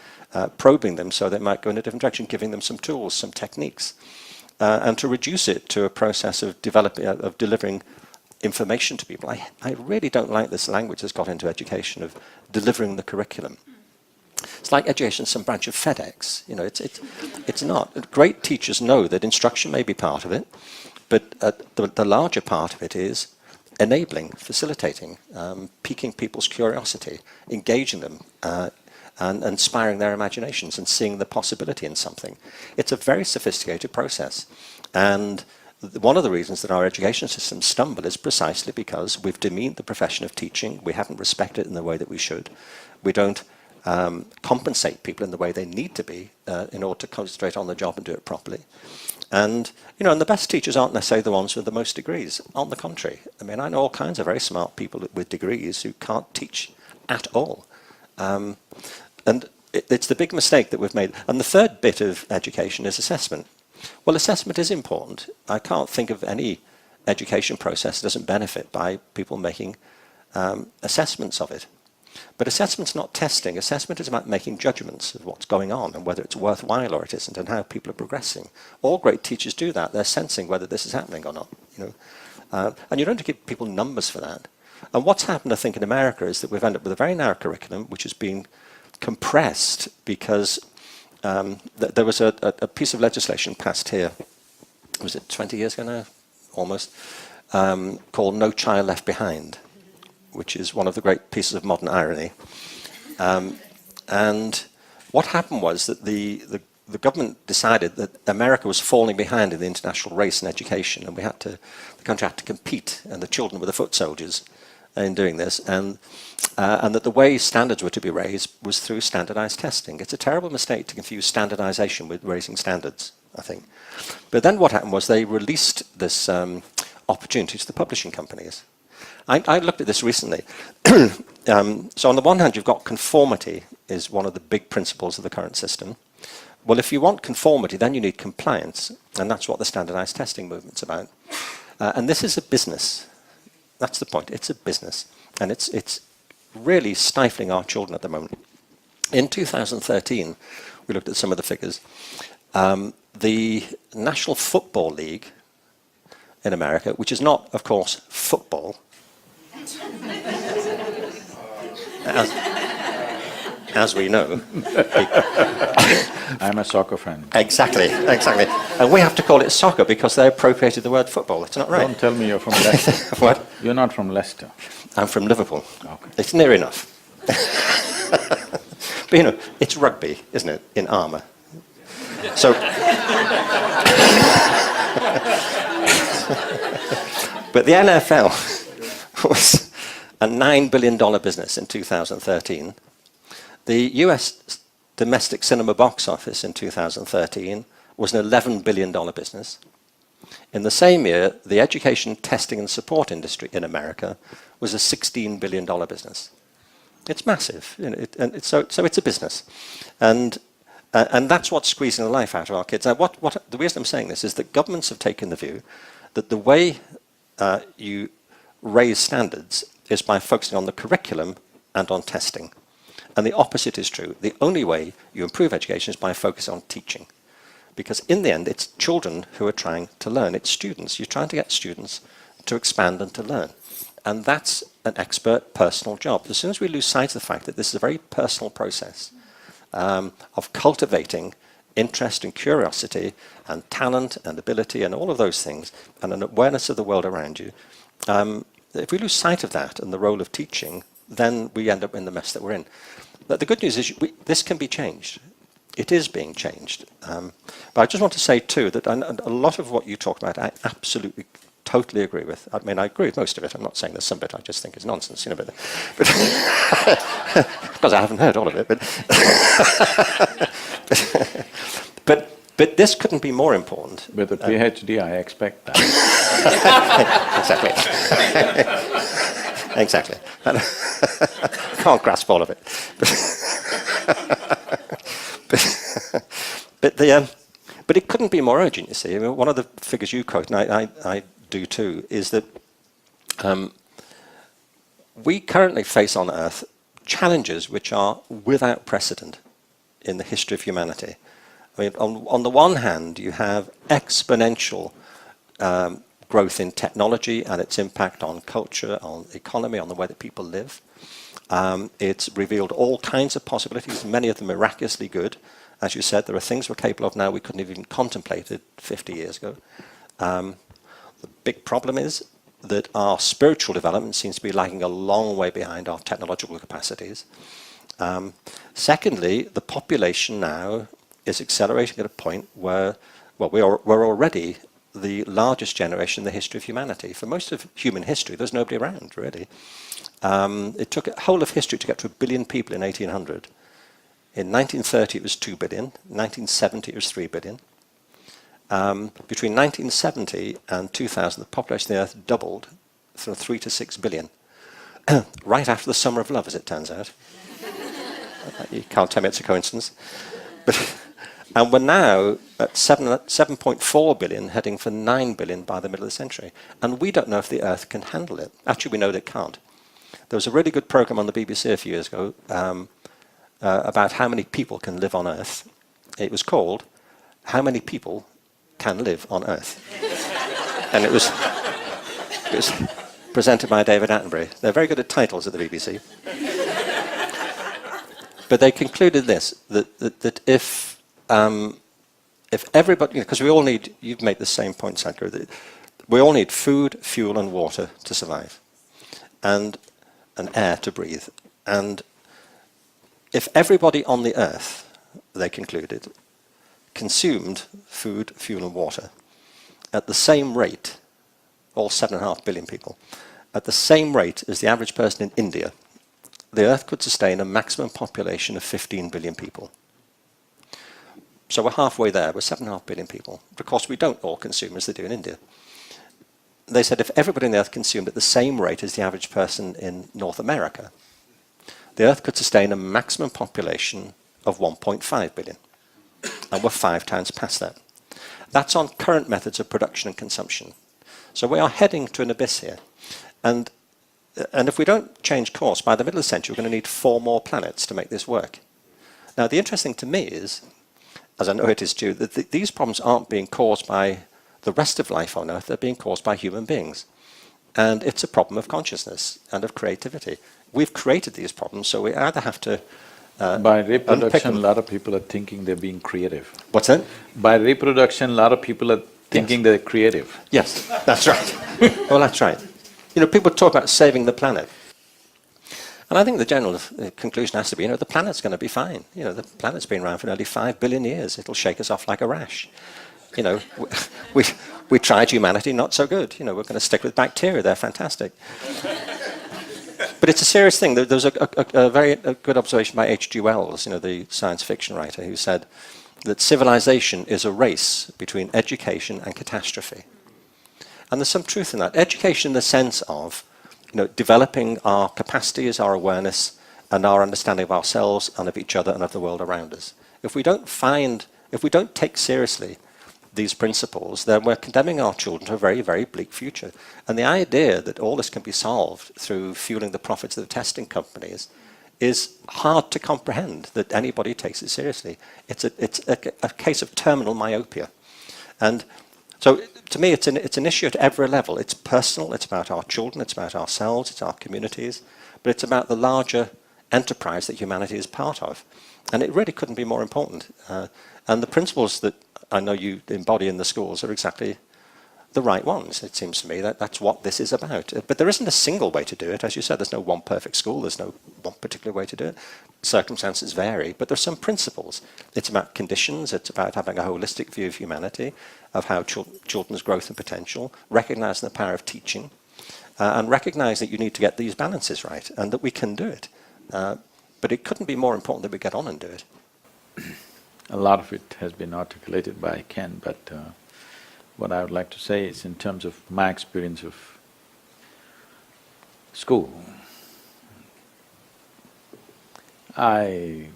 probing them so they might go in a different direction, giving them some tools, some techniques, and to reduce it to a process of delivering information to people. I really don't like this language that's got into education of delivering the curriculum. It's like education, some branch of FedEx. You know, it's not. Great teachers know that instruction may be part of it, but the larger part of it is enabling, facilitating, piquing people's curiosity, engaging them, and inspiring their imaginations and seeing the possibility in something. It's a very sophisticated process. And one of the reasons that our education systems stumble is precisely because we've demeaned the profession of teaching. We haven't respected it in the way that we should. We don't compensate people in the way they need to be in order to concentrate on the job and do it properly. And, you know, and the best teachers aren't necessarily the ones with the most degrees. On the contrary, I mean, I know all kinds of very smart people with degrees who can't teach at all. And it's the big mistake that we've made. And the third bit of education is assessment. Well, assessment is important. I can't think of any education process that doesn't benefit by people making assessments of it. But assessment's not testing. Assessment is about making judgments of what's going on and whether it's worthwhile or it isn't and how people are progressing. All great teachers do that. They're sensing whether this is happening or not. You know, and you don't give people numbers for that. And what's happened, I think, in America is that we've ended up with a very narrow curriculum which has been compressed because there was a piece of legislation passed here, was it 20 years ago now? Almost, called No Child Left Behind, which is one of the great pieces of modern irony. And what happened was that the government decided that America was falling behind in the international race in education, and the country had to compete, and the children were the foot soldiers in doing this, and that the way standards were to be raised was through standardized testing. It's a terrible mistake to confuse standardization with raising standards, I think. But then what happened was they released this opportunity to the publishing companies. I looked at this recently. So on the one hand, you've got conformity is one of the big principles of the current system. Well, if you want conformity, then you need compliance, and that's what the standardized testing movement's about. And this is a business. That's the point. It's a business, and it's really stifling our children at the moment. In 2013, we looked at some of the figures. The National Football League in America, which is not, of course, football, as we know. I'm a soccer fan. Exactly. And we have to call it soccer because they appropriated the word football. It's not right. Don't tell me you're from Leicester. What? You're not from Leicester. I'm from Liverpool. Okay. It's near enough. But you know, it's rugby, isn't it, in armour. So, but the NFL was a $9 billion business in 2013. The US domestic cinema box office in 2013 was an $11 billion business. In the same year, the education, testing and support industry in America was a $16 billion business. It's massive, so it's a business. And that's what's squeezing the life out of our kids. Now, the reason I'm saying this is that governments have taken the view that the way you raise standards is by focusing on the curriculum and on testing. And the opposite is true. The only way you improve education is by focusing on teaching. Because in the end, it's children who are trying to learn. It's students. You're trying to get students to expand and to learn. And that's an expert personal job. As soon as we lose sight of the fact that this is a very personal process of cultivating interest and curiosity and talent and ability and all of those things and an awareness of the world around you, if we lose sight of that and the role of teaching, then we end up in the mess that we're in. But the good news is this can be changed. It is being changed. But I just want to say, too, that a lot of what you talk about, I absolutely, totally agree with. I mean, I agree with most of it. I'm not saying there's some bit I just think is nonsense, but because I haven't heard all of it. But this couldn't be more important. With a PhD, I expect that. Exactly. Exactly. Can't grasp all of it. But it couldn't be more urgent, you see. I mean, one of the figures you quote, and I do too, is that we currently face on Earth challenges which are without precedent in the history of humanity. I mean, on the one hand, you have exponential growth in technology and its impact on culture, on economy, on the way that people live. It's revealed all kinds of possibilities, many of them miraculously good. As you said, there are things we're capable of now we couldn't have even contemplated 50 years ago. The big problem is that our spiritual development seems to be lagging a long way behind our technological capacities. Secondly, the population now is accelerating at a point where, well, we're already the largest generation in the history of humanity. For most of human history, there's nobody around, really. It took a whole of history to get to 1 billion people in 1800. In 1930, it was 2 billion. In 1970, it was 3 billion. Between 1970 and 2000, the population of the Earth doubled from 3 to 6 billion. Right after the Summer of Love, as it turns out. You can't tell me it's a coincidence. And we're now at 7.4 billion, heading for 9 billion by the middle of the century. And we don't know if the Earth can handle it. Actually, we know that it can't. There was a really good program on the BBC a few years ago about how many people can live on Earth. It was called How Many People Can Live on Earth. And it was presented by David Attenborough. They're very good at titles at the BBC. But they concluded this, that if everybody, because we all need, you've made the same point, Sadhguru, that we all need food, fuel and water to survive, and air to breathe. And if everybody on the Earth, they concluded, consumed food, fuel and water at the same rate, all 7.5 billion people, at the same rate as the average person in India, the Earth could sustain a maximum population of 15 billion people. So we're halfway there, we're 7.5 billion people. Of course, we don't all consume as they do in India. They said if everybody on the Earth consumed at the same rate as the average person in North America, the Earth could sustain a maximum population of 1.5 billion. And we're 5 times past that. That's on current methods of production and consumption. So we are heading to an abyss here. And if we don't change course, by the middle of the century, we're going to need 4 more planets to make this work. Now, the interesting to me is, as I know it is too, that these problems aren't being caused by the rest of life on Earth, they're being caused by human beings. And it's a problem of consciousness and of creativity. We've created these problems, so we either have to by reproduction, a lot of people are thinking they're being creative. What's that? By reproduction, a lot of people are thinking they're creative. Yes, that's right. Well, that's right. You know, people talk about saving the planet. And I think the general conclusion has to be, the planet's going to be fine. The planet's been around for nearly 5 billion years. It'll shake us off like a rash. We tried humanity, not so good. We're going to stick with bacteria. They're fantastic. But it's a serious thing. There was a very good observation by H.G. Wells, the science fiction writer, who said that civilization is a race between education and catastrophe. And there's some truth in that. Education in the sense of developing our capacities, our awareness, and our understanding of ourselves and of each other and of the world around us. If we don't take seriously these principles, then we're condemning our children to a very, very bleak future. And the idea that all this can be solved through fueling the profits of the testing companies is hard to comprehend, that anybody takes it seriously. It's a case of terminal myopia. And so to me, it's an issue at every level. It's personal, it's about our children, it's about ourselves, it's our communities, but it's about the larger enterprise that humanity is part of. And it really couldn't be more important. And the principles that I know you embody in the schools are exactly the right ones, it seems to me. That's what this is about. But there isn't a single way to do it. As you said, there's no one perfect school, there's no one particular way to do it. Circumstances vary, but there's some principles. It's about conditions, it's about having a holistic view of humanity, of how children's growth and potential, recognizing the power of teaching, and recognize that you need to get these balances right, and that we can do it. But it couldn't be more important that we get on and do it. A lot of it has been articulated by Ken, but what I would like to say is, in terms of my experience of school, I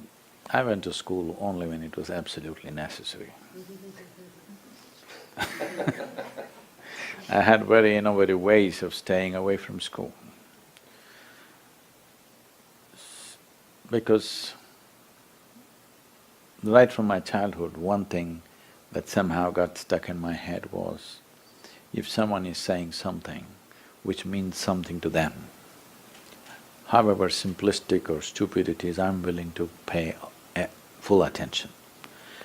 went to school only when it was absolutely necessary. I had very innovative ways of staying away from school. Because right from my childhood, one thing that somehow got stuck in my head was, if someone is saying something which means something to them, however simplistic or stupid it is, I'm willing to pay full attention.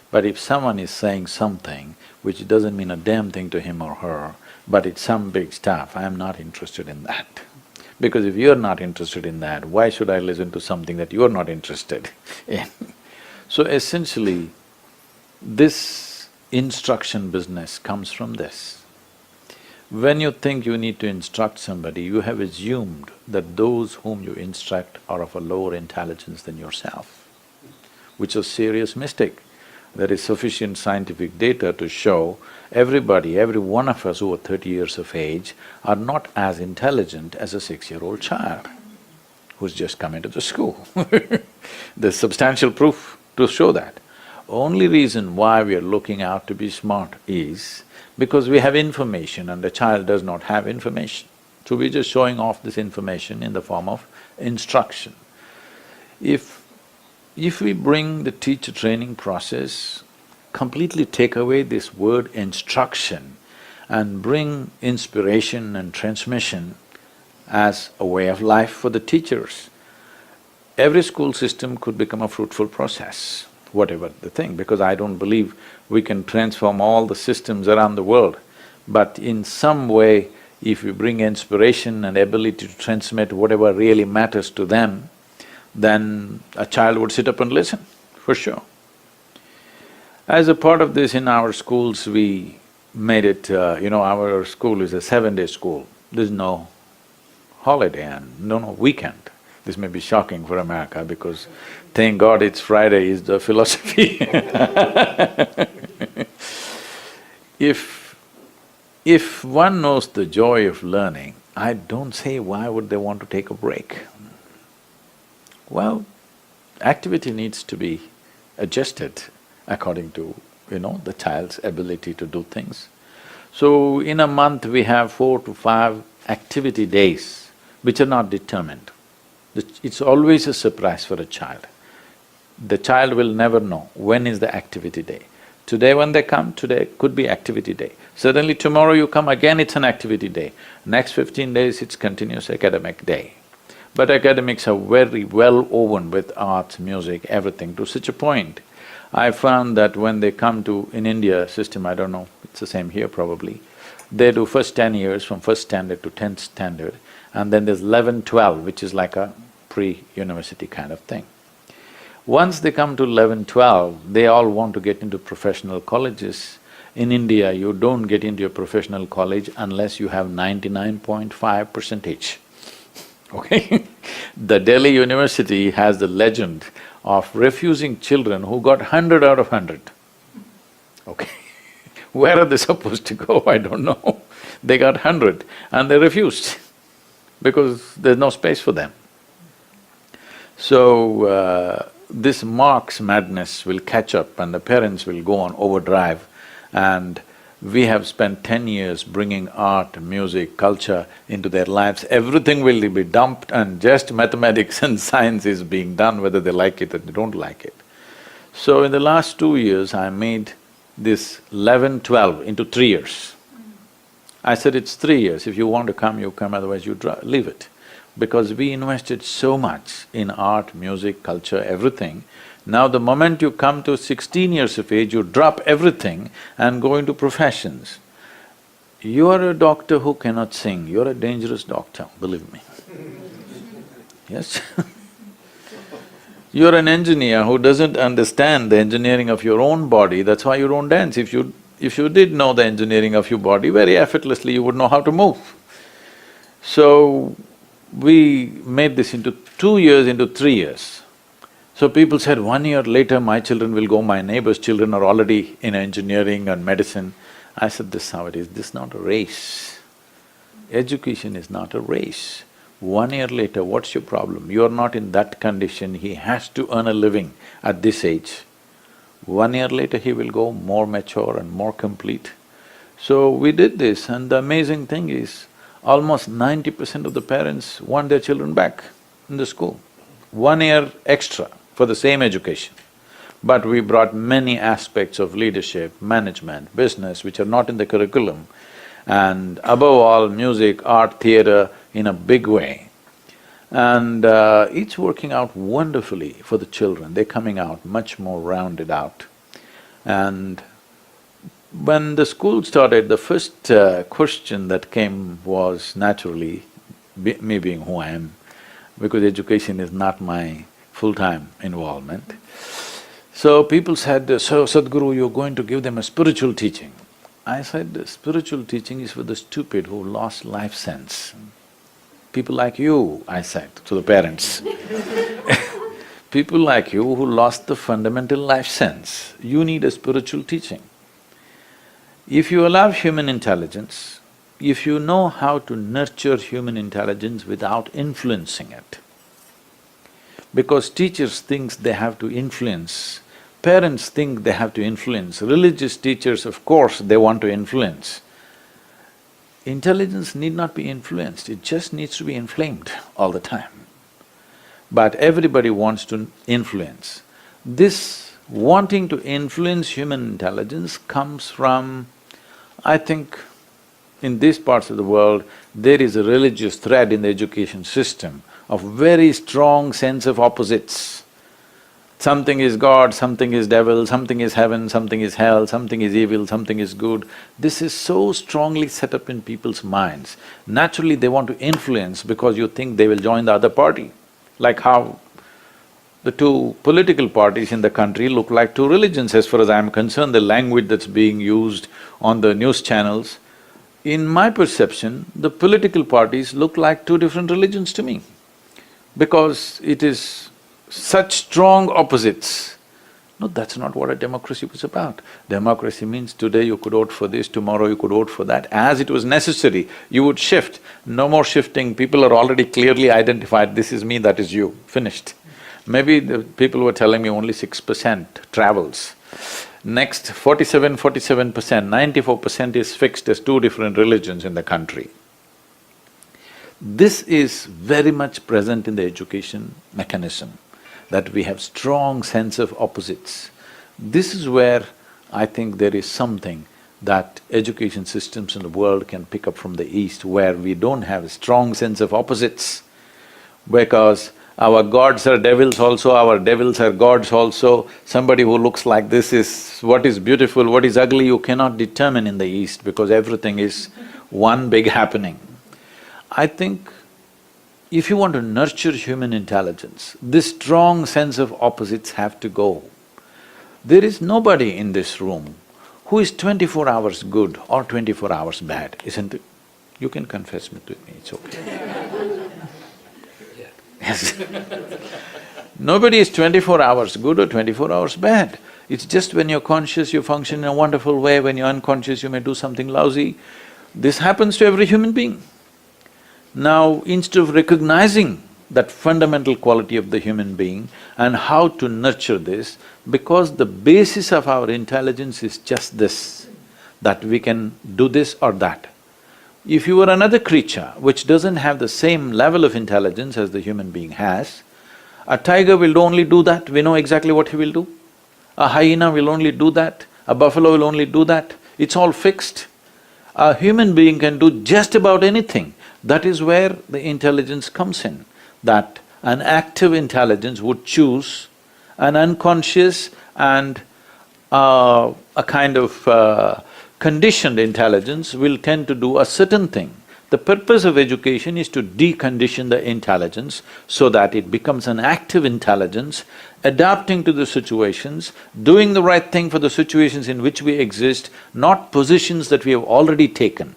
But if someone is saying something which doesn't mean a damn thing to him or her, but it's some big stuff, I'm not interested in that. Because if you're not interested in that, why should I listen to something that you're not interested in? So essentially, this instruction business comes from this. When you think you need to instruct somebody, you have assumed that those whom you instruct are of a lower intelligence than yourself, which is a serious mistake. There is sufficient scientific data to show everybody, every one of us who are 30 years of age are not as intelligent as a 6-year-old child who's just come into the school. There's substantial proof to show that. Only reason why we are looking out to be smart is because we have information and the child does not have information. So we're just showing off this information in the form of instruction. If we bring the teacher training process, completely take away this word instruction and bring inspiration and transmission as a way of life for the teachers, every school system could become a fruitful process, whatever the thing, because I don't believe we can transform all the systems around the world. But in some way, if we bring inspiration and ability to transmit whatever really matters to them, then a child would sit up and listen, for sure. As a part of this, in our schools, we made it, our school is a 7-day school. There's no holiday and no weekend. This may be shocking for America because thank God it's Friday is the philosophy. If one knows the joy of learning, I don't say why would they want to take a break. Well, activity needs to be adjusted according to, the child's ability to do things. So in a month we have 4 to 5 activity days which are not determined. It's always a surprise for a child. The child will never know when is the activity day. Today when they come, today could be activity day. Suddenly tomorrow you come again, it's an activity day. Next 15 days, it's continuous academic day. But academics are very well woven with arts, music, everything to such a point. I found that when they come to… in India system, I don't know, it's the same here probably, they do first 10 years from first standard to 10th standard, and then there's 11, 12, which is like a pre-university kind of thing. Once they come to 11, 12, they all want to get into professional colleges. In India, you don't get into a professional college unless you have 99.5 percentage. Okay? The Delhi University has the legend of refusing children who got 100 out of 100. Okay? Where are they supposed to go? I don't know. They got 100 and they refused because there's no space for them. So, this Marx madness will catch up and the parents will go on overdrive, and we have spent 10 years bringing art, music, culture into their lives. Everything will be dumped and just mathematics and science is being done whether they like it or they don't like it. So in the last 2 years, I made this 11, 12 into 3 years. I said, it's 3 years, if you want to come, you come, otherwise you leave it. Because we invested so much in art, music, culture, everything. Now the moment you come to 16 years of age, you drop everything and go into professions. You are a doctor who cannot sing, you're a dangerous doctor, believe me. Yes? You're an engineer who doesn't understand the engineering of your own body, that's why you don't dance. If you did know the engineering of your body, very effortlessly you would know how to move. So, we made this into 2 years, into 3 years. So people said, 1 year later my children will go, my neighbor's children are already in engineering and medicine. I said, this is how it is, this is not a race. Education is not a race. 1 year later, what's your problem? You're not in that condition, he has to earn a living at this age. 1 year later he will go more mature and more complete. So we did this, and the amazing thing is, almost 90% of the parents want their children back in the school. 1 year extra for the same education. But we brought many aspects of leadership, management, business which are not in the curriculum, and above all, music, art, theatre in a big way. And it's working out wonderfully for the children, they're coming out much more rounded out. And when the school started, the first question that came was naturally, me being who I am, because education is not my full-time involvement. So people said, so Sadhguru, you're going to give them a spiritual teaching. I said, spiritual teaching is for the stupid who lost life sense. People like you, I said to the parents. People like you who lost the fundamental life sense, you need a spiritual teaching. If you allow human intelligence, if you know how to nurture human intelligence without influencing it, because teachers think they have to influence, parents think they have to influence, religious teachers, of course, they want to influence. Intelligence need not be influenced, it just needs to be inflamed all the time. But everybody wants to influence. This wanting to influence human intelligence comes from, I think, in these parts of the world, there is a religious thread in the education system of very strong sense of opposites. Something is God, something is devil, something is heaven, something is hell, something is evil, something is good. This is so strongly set up in people's minds. Naturally they want to influence because you think they will join the other party. Like how the two political parties in the country look like two religions as far as I'm concerned, the language that's being used on the news channels. In my perception, the political parties look like two different religions to me, because it is such strong opposites. No, that's not what a democracy was about. Democracy means today you could vote for this, tomorrow you could vote for that. As it was necessary, you would shift. No more shifting, people are already clearly identified, this is me, that is you, finished. Maybe the people were telling me only 6% travels. Next 47%, 94% is fixed as two different religions in the country. This is very much present in the education mechanism, that we have strong sense of opposites. This is where I think there is something that education systems in the world can pick up from the East, where we don't have a strong sense of opposites, because our gods are devils also, our devils are gods also. Somebody who looks like this is… what is beautiful, what is ugly, you cannot determine in the East because everything is one big happening. I think if you want to nurture human intelligence, this strong sense of opposites have to go. There is nobody in this room who is 24 hours good or 24 hours bad, isn't it? You can confess it with me, it's okay. Yes. Nobody is 24 hours good or 24 hours bad. It's just when you're conscious, you function in a wonderful way, when you're unconscious, you may do something lousy. This happens to every human being. Now, instead of recognizing that fundamental quality of the human being and how to nurture this, because the basis of our intelligence is just this, that we can do this or that. If you were another creature which doesn't have the same level of intelligence as the human being has, a tiger will only do that, we know exactly what he will do. A hyena will only do that, a buffalo will only do that, it's all fixed. A human being can do just about anything. That is where the intelligence comes in, that an active intelligence would choose an unconscious and a kind of conditioned intelligence will tend to do a certain thing. The purpose of education is to decondition the intelligence so that it becomes an active intelligence, adapting to the situations, doing the right thing for the situations in which we exist, not positions that we have already taken.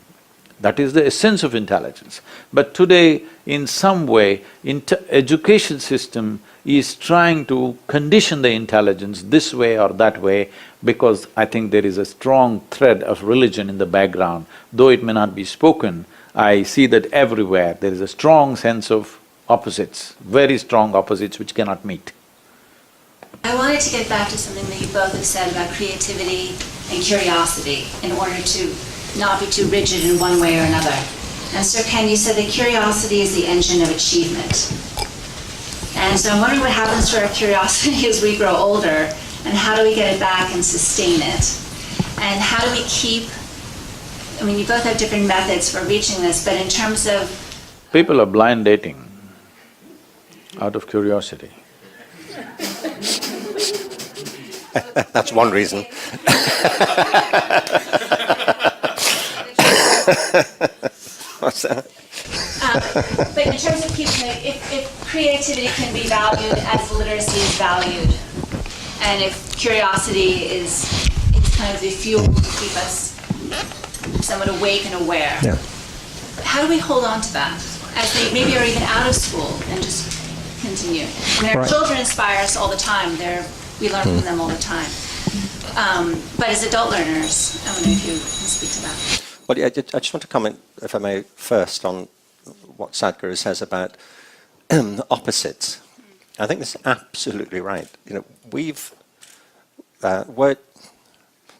That is the essence of intelligence. But today, in some way, education system is trying to condition the intelligence this way or that way, because I think there is a strong thread of religion in the background. Though it may not be spoken, I see that everywhere there is a strong sense of opposites, very strong opposites which cannot meet. I wanted to get back to something that you both have said about creativity and curiosity in order to not be too rigid in one way or another. And Sir Ken, you said that curiosity is the engine of achievement. And so I'm wondering what happens to our curiosity as we grow older, and how do we get it back and sustain it? And how do we keep, I mean, you both have different methods for reaching this, but in terms of… People are blind dating out of curiosity. That's one reason. What's that? But in terms of keeping it, if creativity can be valued as literacy is valued, and if curiosity is kind of the fuel to keep us somewhat awake and aware, Yeah. how do we hold on to that as they maybe are even out of school and just continue? I mean, our Right. children inspire us all the time. We learn from them all the time. But as adult learners, I wonder if you can speak to that. Well, yeah, I just want to comment, if I may, first on what Sadhguru says about opposites. I think this is absolutely right. You know,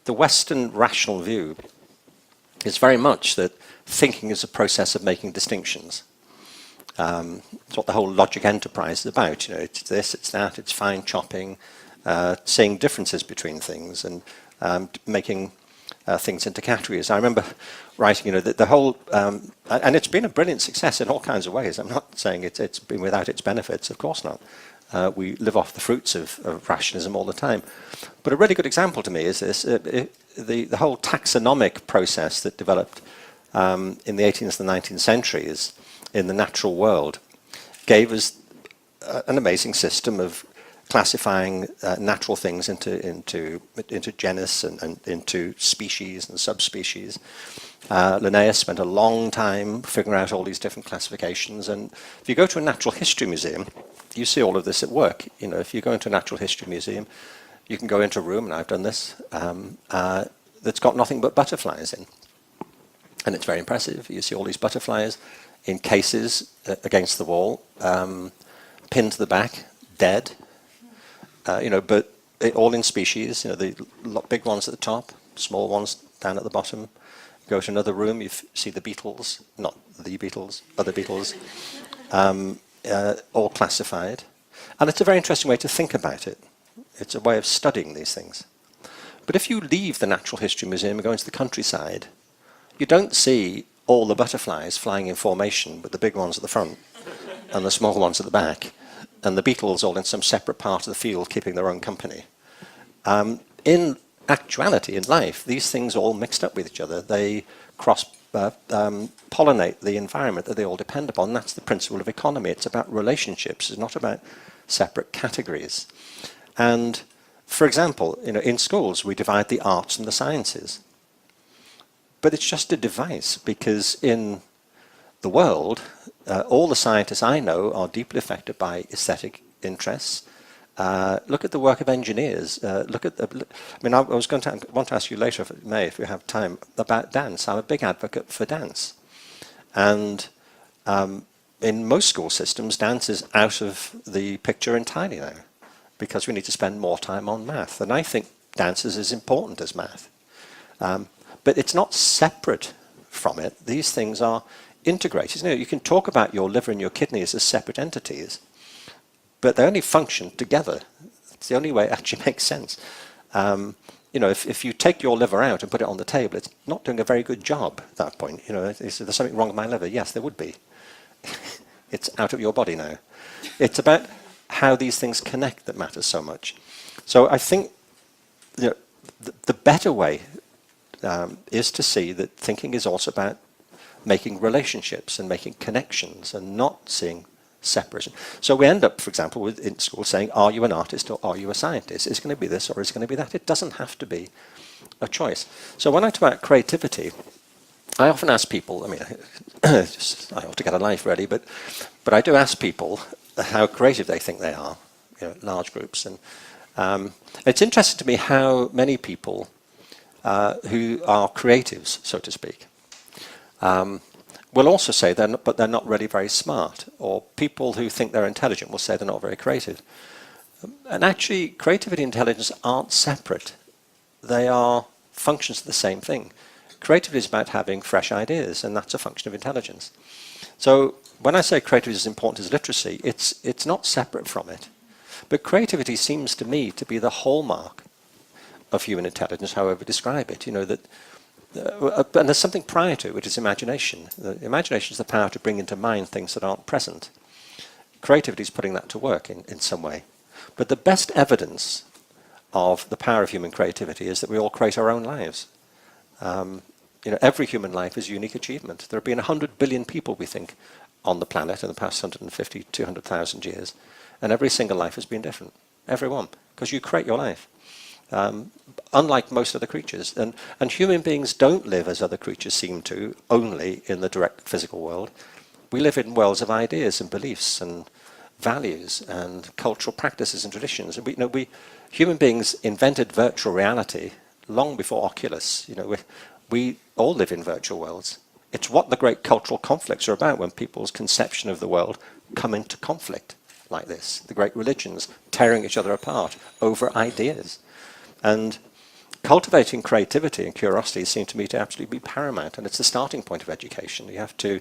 the Western rational view is very much that thinking is a process of making distinctions. It's what the whole logic enterprise is about. You know, it's this, it's that, it's fine chopping, seeing differences between things, and making things into categories. I remember writing, you know, the whole, and it's been a brilliant success in all kinds of ways. I'm not saying it's been without its benefits, of course not. We live off the fruits of rationalism all the time. But a really good example to me is this, the whole taxonomic process that developed in the 18th and 19th centuries in the natural world gave us an amazing system of classifying natural things into genus and into species and subspecies. Linnaeus spent a long time figuring out all these different classifications, and if you go to a natural history museum, you see all of this at work. You know, if you go into a natural history museum, you can go into a room, and I've done this, that's got nothing but butterflies in. And it's very impressive. You see all these butterflies in cases against the wall, pinned to the back, dead. You know, but all in species. You know, the big ones at the top, small ones down at the bottom. Go to another room, you see the beetles, not the beetles, other beetles, all classified. And it's a very interesting way to think about it. It's a way of studying these things. But if you leave the Natural History Museum and go into the countryside, you don't see all the butterflies flying in formation with the big ones at the front and the small ones at the back, and the beetles all in some separate part of the field keeping their own company. In actuality, in life, these things all mixed up with each other. They pollinate the environment that they all depend upon. That's the principle of economy. It's about relationships. It's not about separate categories. And, for example, you know, in schools we divide the arts and the sciences. But it's just a device, because in the world, all the scientists I know are deeply affected by aesthetic interests. Look at the work of engineers. Look at the. I mean, I was going to want to ask you later, if we have time, about dance. I'm a big advocate for dance, and in most school systems, dance is out of the picture entirely now, because we need to spend more time on math. And I think dance is as important as math, but it's not separate from it. These things are integrated. You know, you can talk about your liver and your kidneys as separate entities, but they only function together. It's the only way it actually makes sense. You know, if you take your liver out and put it on the table, it's not doing a very good job at that point. You know, is there something wrong with my liver? Yes, there would be. It's out of your body now. It's about how these things connect that matters so much. So I think the better way is to see that thinking is also about making relationships and making connections and not seeing separation. So we end up, for example, in school saying, are you an artist or are you a scientist? Is it going to be this or is it going to be that? It doesn't have to be a choice. So when I talk about creativity, I often ask people, I mean, I ought to get a life ready, but I do ask people how creative they think they are, large groups. And it's interesting to me how many people who are creatives, so to speak, will also say but they're not really very smart, or people who think they're intelligent will say they're not very creative. And actually, creativity and intelligence aren't separate. They are functions of the same thing. Creativity is about having fresh ideas, and that's a function of intelligence. So when I say creativity is important as literacy, it's not separate from it. But creativity seems to me to be the hallmark of human intelligence, however we describe it. And there's something prior to it, which is imagination. Imagination is the power to bring into mind things that aren't present. Creativity is putting that to work in some way. But the best evidence of the power of human creativity is that we all create our own lives. Every human life is a unique achievement. There have been 100 billion people, we think, on the planet in the past 150, 200,000 years, and every single life has been different. Every one, because you create your life. Unlike most other creatures. And human beings don't live as other creatures seem to, only in the direct physical world. We live in worlds of ideas and beliefs and values and cultural practices and traditions. And we human beings invented virtual reality long before Oculus. We all live in virtual worlds. It's what the great cultural conflicts are about, when people's conception of the world come into conflict like this. The great religions tearing each other apart over ideas. And cultivating creativity and curiosity seem to me to absolutely be paramount, and it's the starting point of education. You have to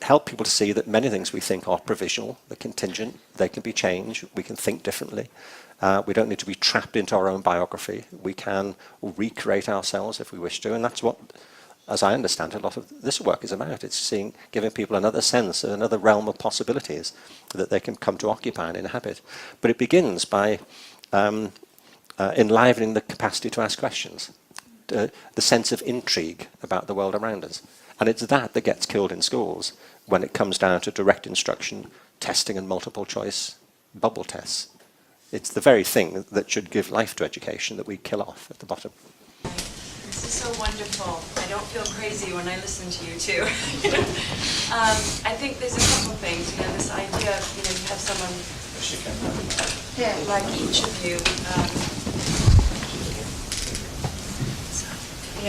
help people to see that many things we think are provisional, they're contingent, they can be changed, we can think differently. We don't need to be trapped into our own biography. We can recreate ourselves if we wish to, and that's what, as I understand, a lot of this work is about. It's giving people another sense, another realm of possibilities that they can come to occupy and inhabit. But it begins by enlivening the capacity to ask questions, the sense of intrigue about the world around us. And it's that gets killed in schools when it comes down to direct instruction, testing and multiple choice bubble tests. It's the very thing that should give life to education that we kill off at the bottom. This is so wonderful. I don't feel crazy when I listen to you too. I think there's a couple things. This idea of you have someone like each of you.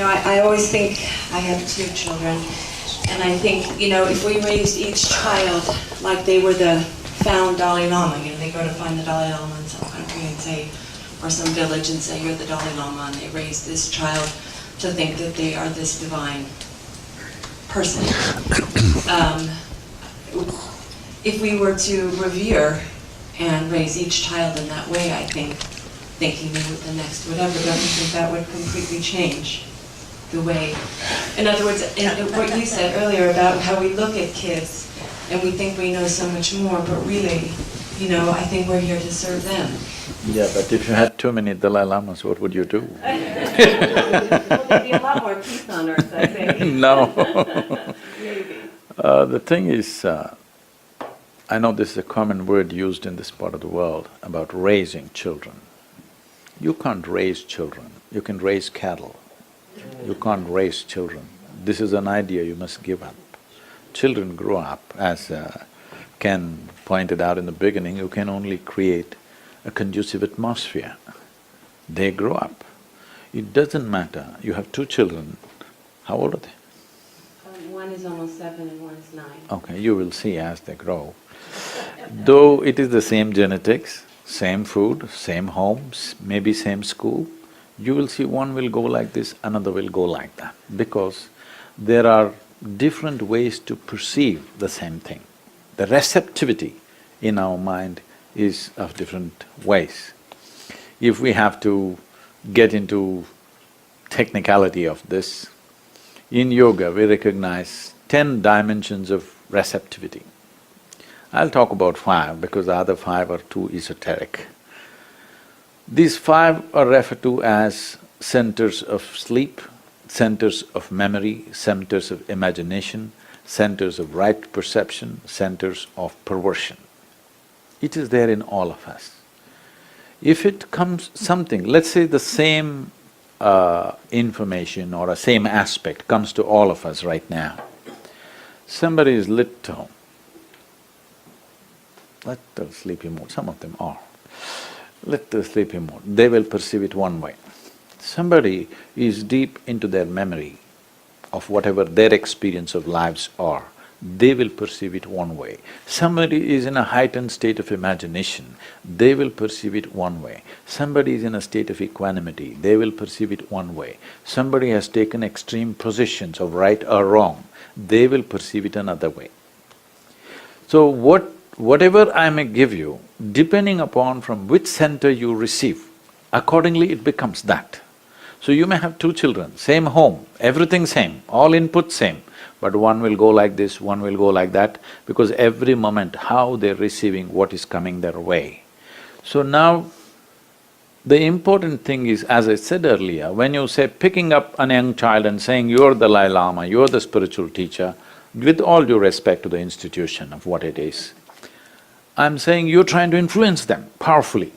I always think, I have 2 children, and I think, if we raised each child like they were the found Dalai Lama, they go to find the Dalai Lama in some country and say, or some village and say, you're the Dalai Lama, and they raise this child to think that they are this divine person. If we were to revere and raise each child in that way, I think, thinking they were the next whatever, don't you think that would completely change the way? In other words, what you said earlier about how we look at kids and we think we know so much more, but really, I think we're here to serve them. Yeah, but if you had too many Dalai Lamas, what would you do? Well, there'd be a lot more peace on earth, I think. No. Maybe. The thing is, I know this is a common word used in this part of the world about raising children. You can't raise children, you can raise cattle. You can't raise children. This is an idea you must give up. Children grow up, as Ken pointed out in the beginning, you can only create a conducive atmosphere. They grow up. It doesn't matter, you have 2 children, how old are they? One is almost 7 and one is 9. Okay, you will see as they grow. Though it is the same genetics, same food, same homes, maybe same school, you will see one will go like this, another will go like that, because there are different ways to perceive the same thing. The receptivity in our mind is of different ways. If we have to get into technicality of this, in yoga we recognize 10 dimensions of receptivity. I'll talk about 5 because the other 5 are too esoteric. These 5 are referred to as centers of sleep, centers of memory, centers of imagination, centers of right perception, centers of perversion. It is there in all of us. If it comes something, let's say the same information or a same aspect comes to all of us right now. Somebody is little sleepy mode, some of them are, little sleepy mode, they will perceive it one way. Somebody is deep into their memory of whatever their experience of lives are, they will perceive it one way. Somebody is in a heightened state of imagination, they will perceive it one way. Somebody is in a state of equanimity, they will perceive it one way. Somebody has taken extreme positions of right or wrong, they will perceive it another way. So whatever I may give you, depending upon from which center you receive, accordingly it becomes that. So you may have 2 children, same home, everything same, all input same, but one will go like this, one will go like that, because every moment how they're receiving what is coming their way. So now, the important thing is, as I said earlier, when you say picking up a young child and saying, you're the Dalai Lama, you're the spiritual teacher, with all due respect to the institution of what it is, I'm saying you're trying to influence them powerfully.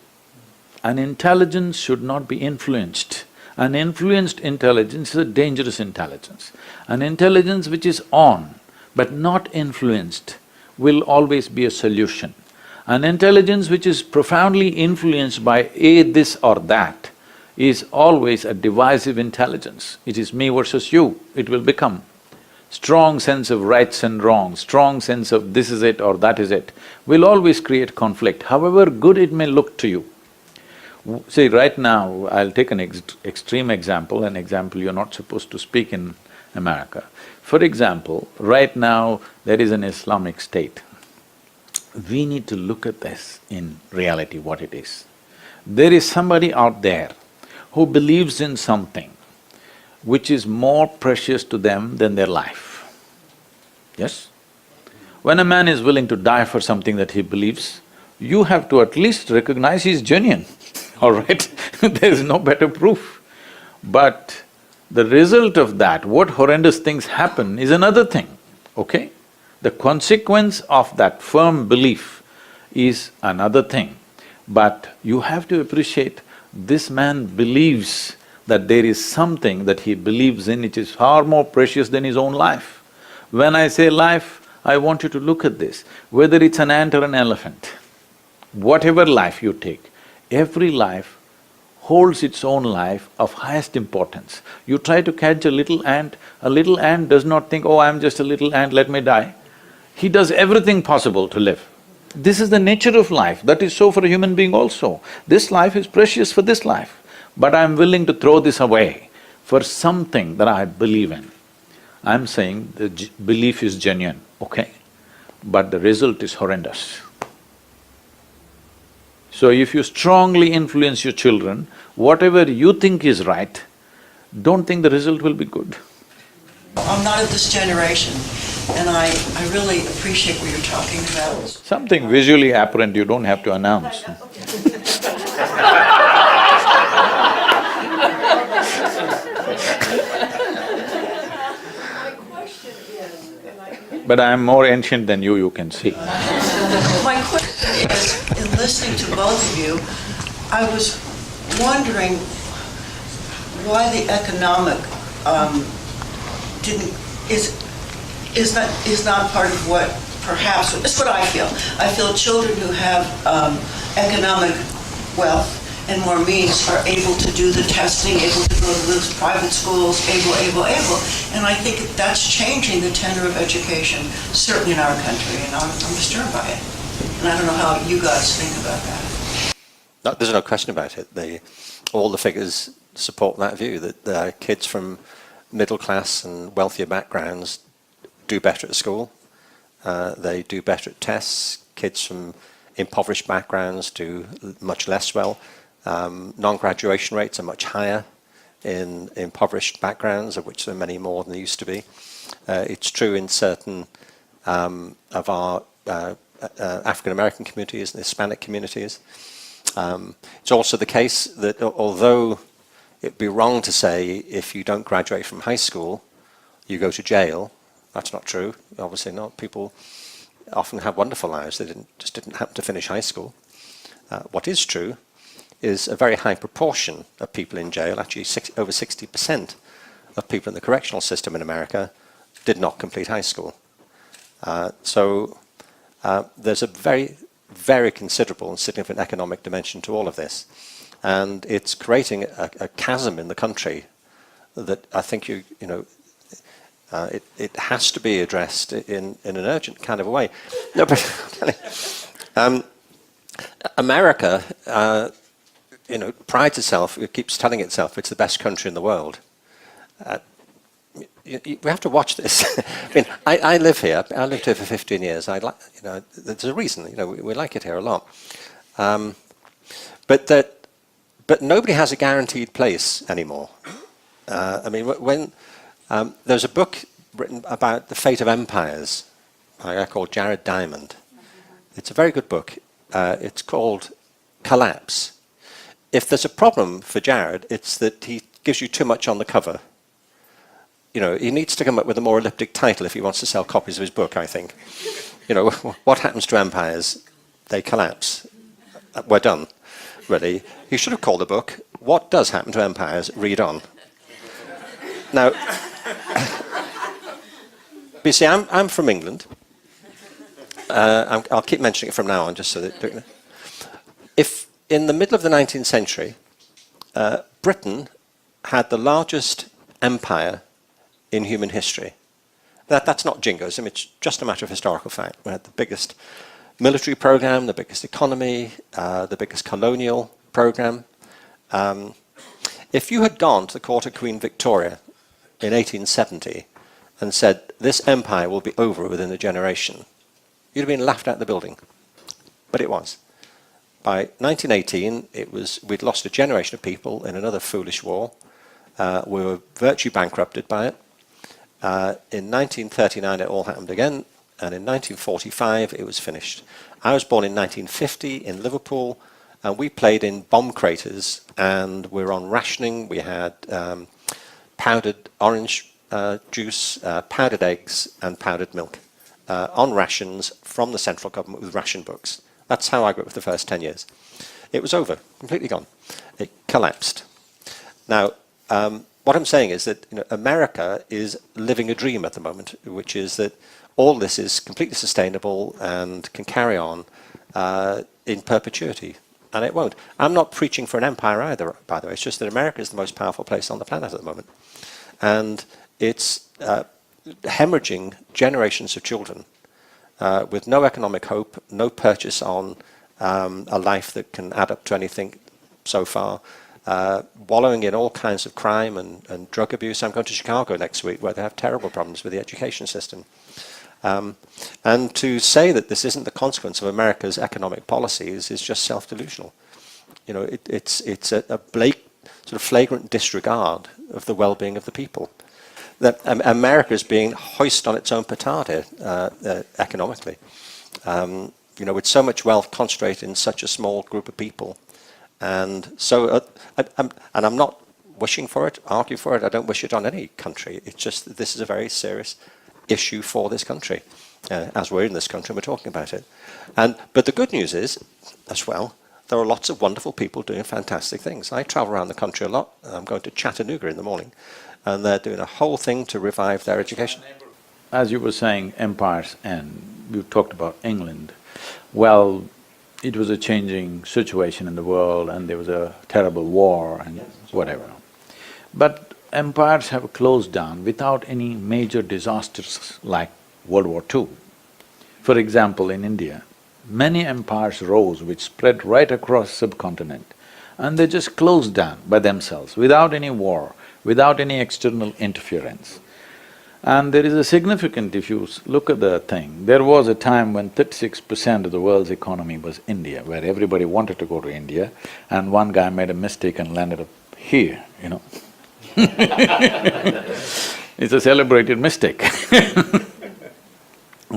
An intelligence should not be influenced. An influenced intelligence is a dangerous intelligence. An intelligence which is on but not influenced will always be a solution. An intelligence which is profoundly influenced by this or that is always a divisive intelligence. It is me versus you, it will become. Strong sense of rights and wrongs, strong sense of this is it or that is it, will always create conflict, however good it may look to you. See, right now, I'll take an extreme example, an example you're not supposed to speak in America. For example, right now, there is an Islamic state. We need to look at this in reality, what it is. There is somebody out there who believes in something which is more precious to them than their life. Yes? When a man is willing to die for something that he believes, you have to at least recognize he's genuine, all right? There is no better proof. But the result of that, what horrendous things happen is another thing, okay? The consequence of that firm belief is another thing. But you have to appreciate, this man believes that there is something that he believes in which is far more precious than his own life. When I say life, I want you to look at this, whether it's an ant or an elephant, whatever life you take, every life holds its own life of highest importance. You try to catch a little ant does not think, oh, I'm just a little ant, let me die. He does everything possible to live. This is the nature of life, that is so for a human being also. This life is precious for this life, but I'm willing to throw this away for something that I believe in. I'm saying the belief is genuine, okay, but the result is horrendous. So if you strongly influence your children, whatever you think is right, don't think the result will be good. I'm not of this generation, and I really appreciate what you're talking about. Something visually apparent you don't have to announce. But I'm more ancient than you can see. My question is, in listening to both of you, I was wondering why the economic is not part of what perhaps, it's what I feel. I feel children who have economic wealth and more means are able to do the testing, able to go to those private schools, able. And I think that's changing the tenor of education, certainly in our country, and I'm disturbed by it. And I don't know how you guys think about that. No, there's no question about it. All the figures support that view, that kids from middle class and wealthier backgrounds do better at school, they do better at tests. Kids from impoverished backgrounds do much less well. Non-graduation rates are much higher in impoverished backgrounds, of which there are many more than there used to be. It's true in certain of our African-American communities and Hispanic communities. It's also the case that although it'd be wrong to say if you don't graduate from high school, you go to jail, that's not true, obviously not. People often have wonderful lives, they just didn't happen to finish high school. What is true is a very high proportion of people in jail, actually over 60% of people in the correctional system in America did not complete high school. So there's a very, very considerable and significant economic dimension to all of this. And it's creating a chasm in the country that I think it has to be addressed in an urgent kind of a way. No, but America, prides itself, it keeps telling itself it's the best country in the world. We have to watch this. I mean, I live here. I lived here for 15 years. There's a reason. We like it here a lot. But nobody has a guaranteed place anymore. I mean, when there's a book written about the fate of empires by a guy called Jared Diamond. It's a very good book. It's called Collapse. If there's a problem for Jared, it's that he gives you too much on the cover. He needs to come up with a more elliptic title if he wants to sell copies of his book, I think. What happens to empires? They collapse. We're done, really. He should have called the book, What Does Happen to Empires? Read on. Now, you see, I'm from England. I'll keep mentioning it from now on, just so that... If in the middle of the 19th century, Britain had the largest empire in human history. That's not jingles, I mean, it's just a matter of historical fact. We had the biggest military program, the biggest economy, the biggest colonial program. If you had gone to the court of Queen Victoria in 1870 and said, this empire will be over within a generation, you'd have been laughed out of the building. But it was. By 1918, we'd lost a generation of people in another foolish war. We were virtually bankrupted by it. In 1939, it all happened again, and in 1945, it was finished. I was born in 1950 in Liverpool, and we played in bomb craters, and we were on rationing. We had powdered orange juice, powdered eggs, and powdered milk on rations from the central government with ration books. That's how I grew up for the first 10 years. It was over, completely gone. It collapsed. Now, what I'm saying is that America is living a dream at the moment, which is that all this is completely sustainable and can carry on in perpetuity. And it won't. I'm not preaching for an empire either, by the way. It's just that America is the most powerful place on the planet at the moment. And it's hemorrhaging generations of children with no economic hope, no purchase on a life that can add up to anything so far, wallowing in all kinds of crime and drug abuse. I'm going to Chicago next week where they have terrible problems with the education system. And to say that this isn't the consequence of America's economic policies is just self-delusional. It's a sort of flagrant disregard of the well-being of the people. That America is being hoisted on its own petard here, economically. With so much wealth concentrated in such a small group of people. And so, I'm not wishing for it, argue for it. I don't wish it on any country. It's just that this is a very serious issue for this country. As we're in this country, we're talking about it. But the good news is, as well, there are lots of wonderful people doing fantastic things. I travel around the country a lot. I'm going to Chattanooga in the morning, and they're doing a whole thing to revive their education. As you were saying, empires end. You talked about England. Well, it was a changing situation in the world, and there was a terrible war and whatever. But empires have closed down without any major disasters like World War II. For example, in India, many empires rose which spread right across subcontinent, and they just closed down by themselves without any war, without any external interference. And there is a significant, if you look at the thing, there was a time when 36% of the world's economy was India, where everybody wanted to go to India, and one guy made a mistake and landed up here, It's a celebrated mistake.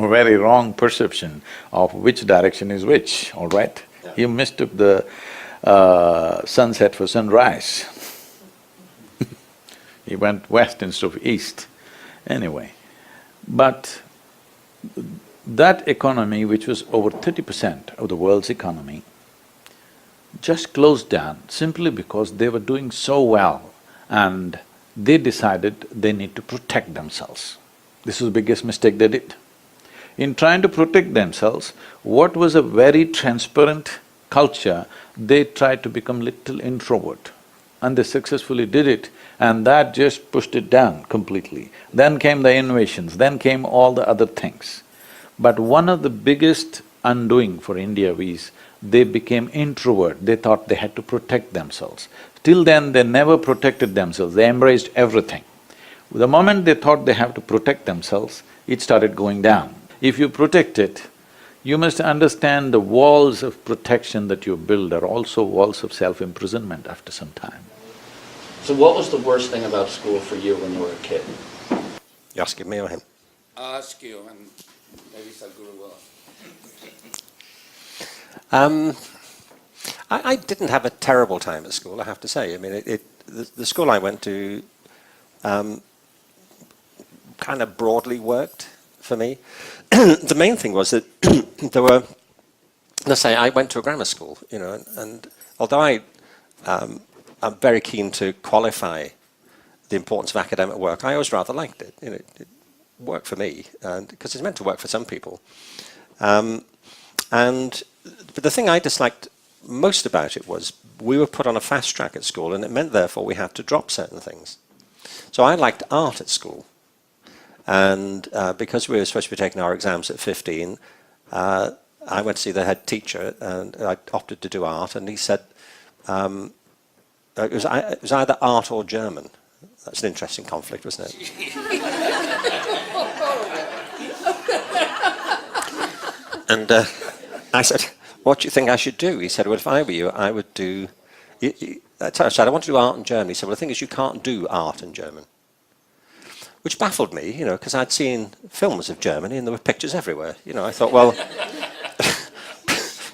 a very wrong perception of which direction is which, all right? He mistook the sunset for sunrise. He went west instead of east. Anyway, but that economy, which was over 30% of the world's economy, just closed down simply because they were doing so well and they decided they need to protect themselves. This was the biggest mistake they did. In trying to protect themselves, what was a very transparent culture, they tried to become little introvert. And they successfully did it, and that just pushed it down completely. Then came the innovations, then came all the other things. But one of the biggest undoing for India is they became introvert, they thought they had to protect themselves. Till then, they never protected themselves, they embraced everything. The moment they thought they have to protect themselves, it started going down. If you protect it, you must understand the walls of protection that you build are also walls of self-imprisonment after some time. So what was the worst thing about school for you when you were a kid? You asking me or him? I'll ask you, and maybe Sadhguru will. I didn't have a terrible time at school, I have to say. I mean, the school I went to kind of broadly worked for me. The main thing was that there were, let's say, I went to a grammar school, you know, and although I'm very keen to qualify the importance of academic work, I always rather liked it. You know, it worked for me, and because it's meant to work for some people. But the thing I disliked most about it was we were put on a fast track at school, and it meant therefore we had to drop certain things. So I liked art at school, and because we were supposed to be taking our exams at 15, I went to see the head teacher, and I opted to do art, and he said it was either art or German. That's an interesting conflict, wasn't it? And I said, what do you think I should do? He said, well, if I were you, I would do… I said, I want to do art in German. He said, well, the thing is, you can't do art in German. Which baffled me, you know, because I'd seen films of Germany and there were pictures everywhere. You know, I thought, well,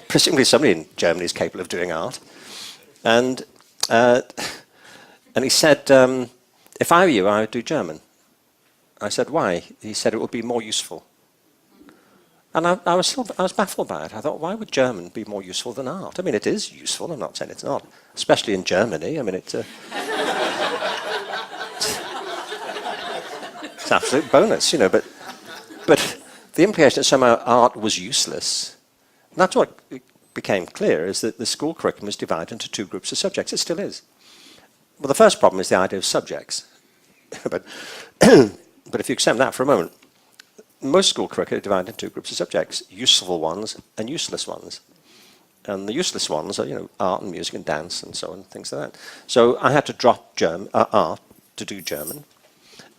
presumably somebody in Germany is capable of doing art. And he said, if I were you, I would do German. I said, why? He said, it would be more useful. And I was baffled by it. I thought, why would German be more useful than art? I mean, it is useful, I'm not saying it's not. Especially in Germany, I mean, it's an absolute bonus, you know, but the implication that somehow art was useless, and that's what became clear, is that the school curriculum is divided into two groups of subjects. It still is. Well, the first problem is the idea of subjects. but if you accept that for a moment, most school curricula are divided into two groups of subjects, useful ones and useless ones. And the useless ones are, you know, art and music and dance and so on, things like that. So I had to drop art to do German.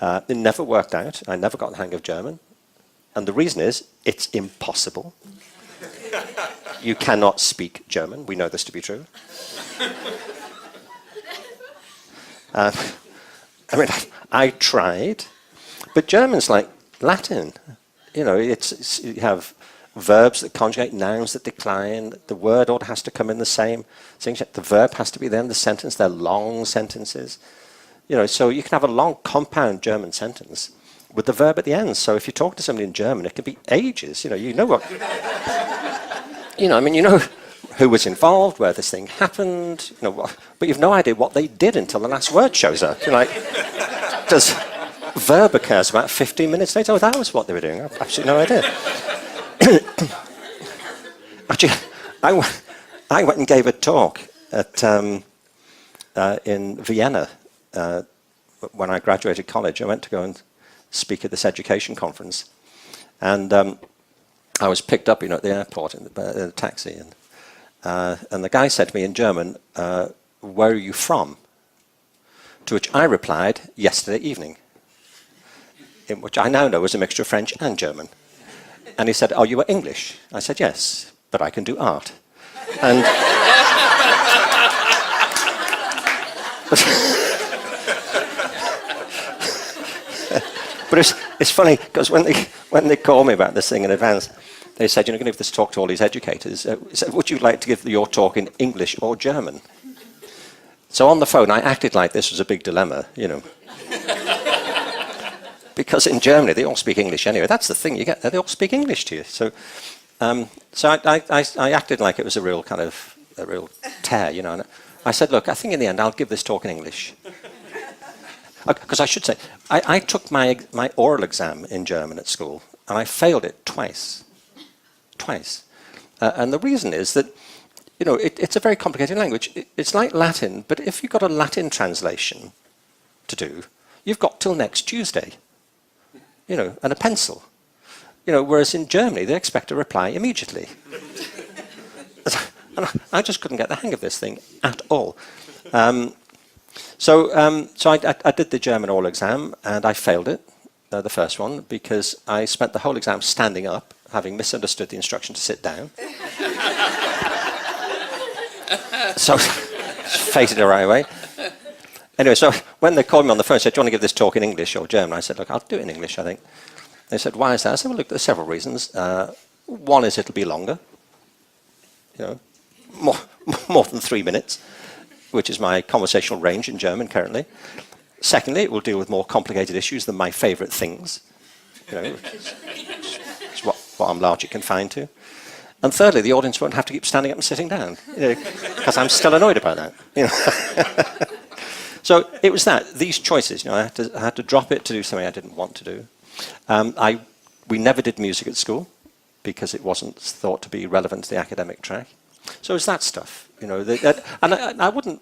It never worked out. I never got the hang of German. And the reason is, it's impossible. You cannot speak German. We know this to be true. I mean, I tried, but German's like Latin. You know, you have verbs that conjugate, nouns that decline, the word order has to come in the same thing, the verb has to be there in the sentence, they're long sentences. You know, so you can have a long compound German sentence with the verb at the end. So if you talk to somebody in German, it can be ages. You know what, you know, I mean, you know who was involved, where this thing happened, you know, but you've no idea what they did until the last word shows up. You're like, does verb occurs about 15 minutes later? Oh, that was what they were doing. I have absolutely no idea. Actually, I went and gave a talk at in Vienna when I graduated college. I went to go and speak at this education conference, and I was picked up, you know, at the airport in a taxi, and the guy said to me in German, "Where are you from?" To which I replied, "Yesterday evening," in which I now know was a mixture of French and German. And he said, "Oh, you were English?" I said, "Yes, but I can do art." And but it's funny because when when they called me about this thing in advance, they said, you're going to give this talk to all these educators. Said, would you like to give your talk in English or German? So on the phone, I acted like this was a big dilemma, you know. Because in Germany, they all speak English anyway. That's the thing, you get there, they all speak English to you. So I acted like it was a real tear, you know. And I said, look, I think in the end, I'll give this talk in English. Because I should say, I took my oral exam in German at school, and I failed it twice. And the reason is that, you know, it's a very complicated language. It's like Latin, but if you've got a Latin translation to do, you've got till next Tuesday, you know, and a pencil. You know, whereas in Germany, they expect a reply immediately. And I just couldn't get the hang of this thing at all. So I did the German oral exam, and I failed it, the first one, because I spent the whole exam standing up, having misunderstood the instruction to sit down. So, fated it right away. Anyway, so when they called me on the phone and said, do you want to give this talk in English or German? I said, look, I'll do it in English, I think. They said, why is that? I said, well, look, there's several reasons. One is it'll be longer, you know, more than 3 minutes, which is my conversational range in German currently. Secondly, it will deal with more complicated issues than my favourite things, you know, it's what I'm largely confined to. And thirdly, the audience won't have to keep standing up and sitting down, you know, because I'm still annoyed about that. You know. So it was these choices. You know, I had to drop it to do something I didn't want to do. We never did music at school because it wasn't thought to be relevant to the academic track. So it's that stuff, you know. And I wouldn't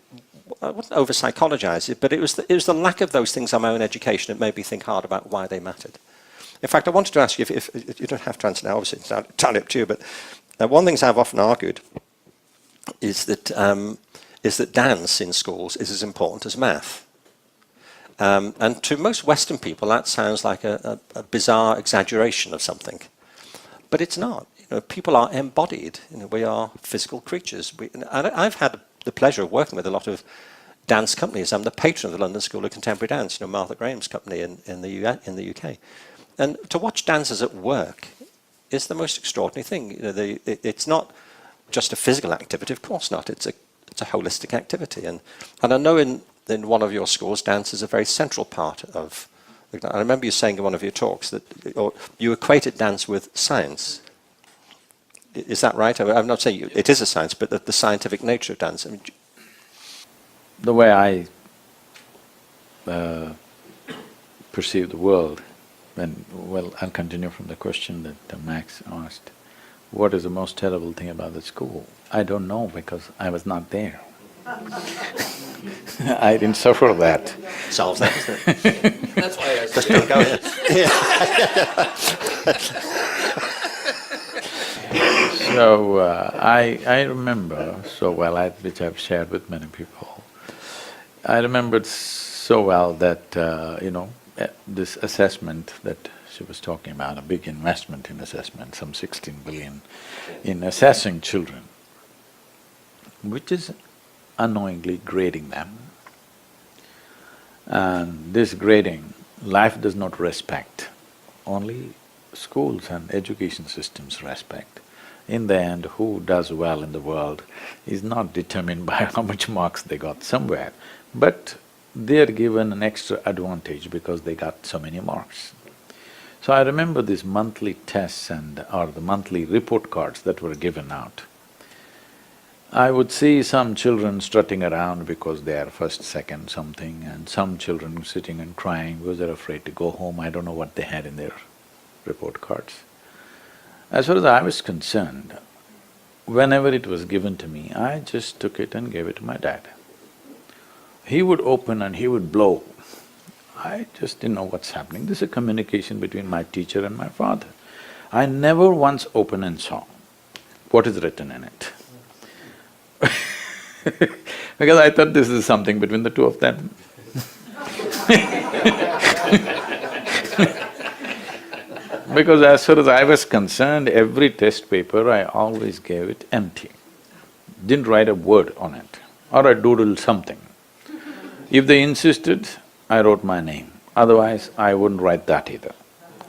over psychologize it, but it was the lack of those things on my own education that made me think hard about why they mattered. In fact, I wanted to ask you if you don't have to answer now. Obviously, it's entirely up to you. But one of the things I've often argued is that dance in schools is as important as math. And to most Western people, that sounds like a bizarre exaggeration of something. But it's not. You know, people are embodied. You know, we are physical creatures. I've had the pleasure of working with a lot of dance companies. I'm the patron of the London School of Contemporary Dance, you know, Martha Graham's company in the UK. And to watch dancers at work is the most extraordinary thing. You know, it's not just a physical activity, of course not. It's a holistic activity. And I know in one of your schools, dance is a very central part of. I remember you saying in one of your talks that you equated dance with science. Is that right? I'm not saying it is a science, but the scientific nature of dance. I mean, the way I perceive the world, I'll continue from the question that Max asked. What is the most terrible thing about the school? I don't know because I was not there. I didn't suffer that. Solves that, isn't it? That's why I Just don't go ahead. So I remember so well, which I've shared with many people. I remembered so well that you know, this assessment that she was talking about, a big investment in assessment, some 16 billion in assessing children, which is unknowingly grading them. And this grading, life does not respect, only schools and education systems respect. In the end, who does well in the world is not determined by how much marks they got somewhere, but they're given an extra advantage because they got so many marks. So I remember these monthly tests or the monthly report cards that were given out. I would see some children strutting around because they are first, second something, and some children sitting and crying because they're afraid to go home. I don't know what they had in their report cards. As far as I was concerned, whenever it was given to me, I just took it and gave it to my dad. He would open and he would blow. I just didn't know what's happening. This is a communication between my teacher and my father. I never once opened and saw what is written in it. Because I thought this is something between the two of them. Because as far as I was concerned, every test paper I always gave it empty. Didn't write a word on it, or I doodled something. If they insisted, I wrote my name, otherwise I wouldn't write that either.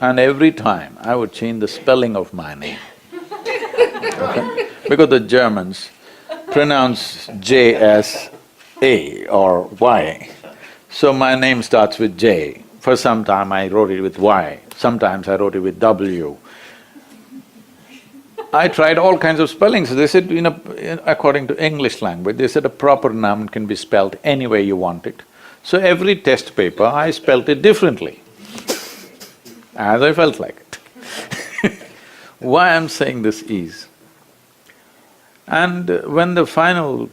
and every time I would change the spelling of my name. Okay? Because the Germans pronounce J as A or Y. So my name starts with J. For some time I wrote it with Y, sometimes I wrote it with W. I tried all kinds of spellings. They said, according to English language, they said a proper noun can be spelled any way you want it. So every test paper, I spelt it differently, as I felt like it. Why I'm saying this is, and when the final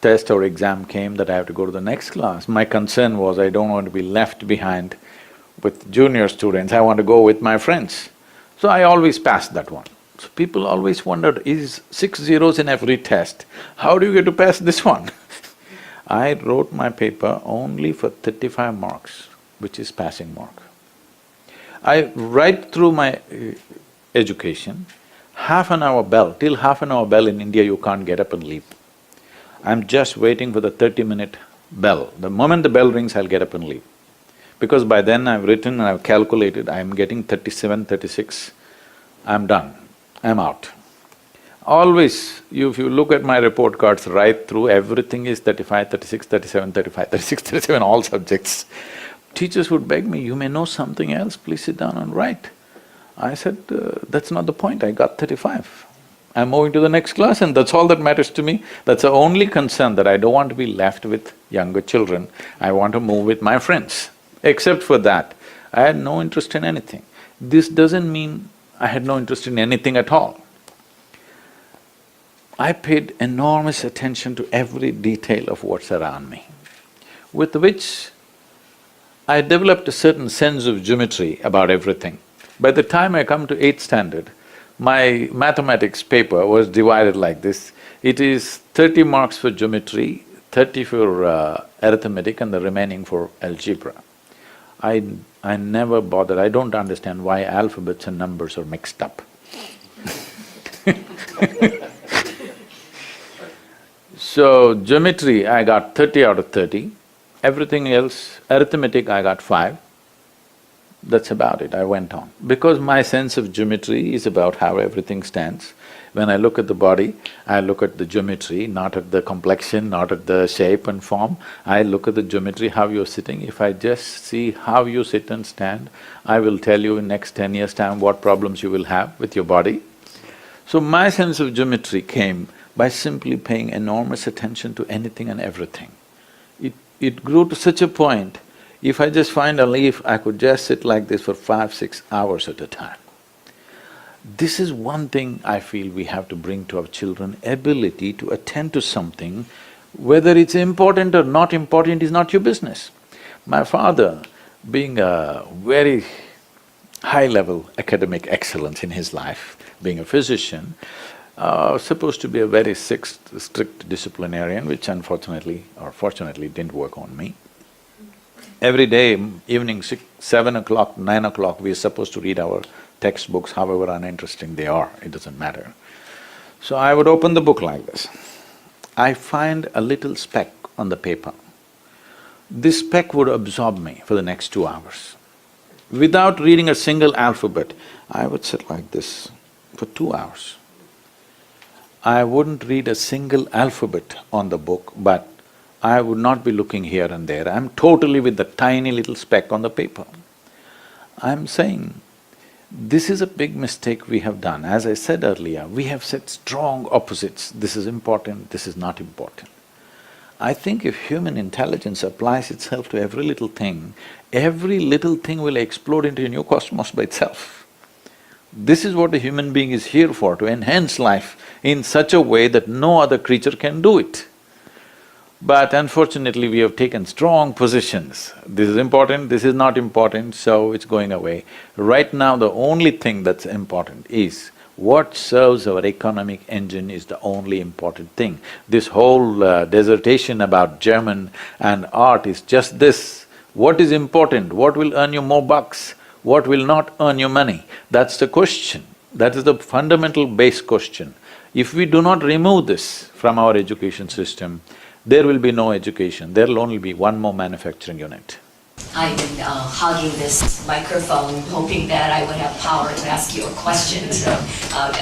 test or exam came that I have to go to the next class, my concern was I don't want to be left behind with junior students, I want to go with my friends. So I always passed that one. So people always wondered, is 6 zeros in every test, how do you get to pass this one? I wrote my paper only for 35 marks, which is passing mark. Right through my education, half an hour bell, till half an hour bell in India you can't get up and leave. I'm just waiting for the 30-minute bell. The moment the bell rings, I'll get up and leave. Because by then I've written and I've calculated, I'm getting 37, 36, I'm done, I'm out. Always, if you look at my report cards right through, everything is 35, 36, 37, 35, 36, 37, all subjects. Teachers would beg me, you may know something else, please sit down and write. I said, that's not the point, I got 35. I'm moving to the next class and that's all that matters to me. That's the only concern, that I don't want to be left with younger children, I want to move with my friends. Except for that, I had no interest in anything. This doesn't mean I had no interest in anything at all. I paid enormous attention to every detail of what's around me, with which I developed a certain sense of geometry about everything. By the time I come to 8th standard, my mathematics paper was divided like this. It is 30 marks for geometry, 30 for arithmetic and the remaining for algebra. I never bothered, I don't understand why alphabets and numbers are mixed up. So, geometry I got 30 out of 30, everything else, arithmetic I got 5, that's about it, I went on. Because my sense of geometry is about how everything stands. When I look at the body, I look at the geometry, not at the complexion, not at the shape and form. I look at the geometry, how you're sitting. If I just see how you sit and stand, I will tell you in next 10 years' time what problems you will have with your body. So my sense of geometry came by simply paying enormous attention to anything and everything. It grew to such a point, if I just find a leaf, I could just sit like this for 5, 6 hours at a time. This is one thing I feel we have to bring to our children, ability to attend to something, whether it's important or not important is not your business. My father, being a very high-level academic excellence in his life, being a physician, supposed to be a very strict disciplinarian, which unfortunately or fortunately didn't work on me. Every day, evening 7 o'clock, 9 o'clock, we are supposed to read our textbooks, however uninteresting they are, it doesn't matter. So I would open the book like this. I find a little speck on the paper. This speck would absorb me for the next 2 hours. Without reading a single alphabet, I would sit like this for 2 hours. I wouldn't read a single alphabet on the book, but I would not be looking here and there. I'm totally with the tiny little speck on the paper. I'm saying, this is a big mistake we have done. As I said earlier, we have set strong opposites, this is important, this is not important. I think if human intelligence applies itself to every little thing will explode into a new cosmos by itself. This is what a human being is here for, to enhance life in such a way that no other creature can do it. But unfortunately, we have taken strong positions. This is important, this is not important, so it's going away. Right now, the only thing that's important is what serves our economic engine is the only important thing. This whole dissertation about German and art is just this. What is important? What will earn you more bucks? What will not earn you money? That's the question. That is the fundamental base question. If we do not remove this from our education system, there will be no education, there will only be one more manufacturing unit. I've been hogging this microphone, hoping that I would have power to ask you a question. So,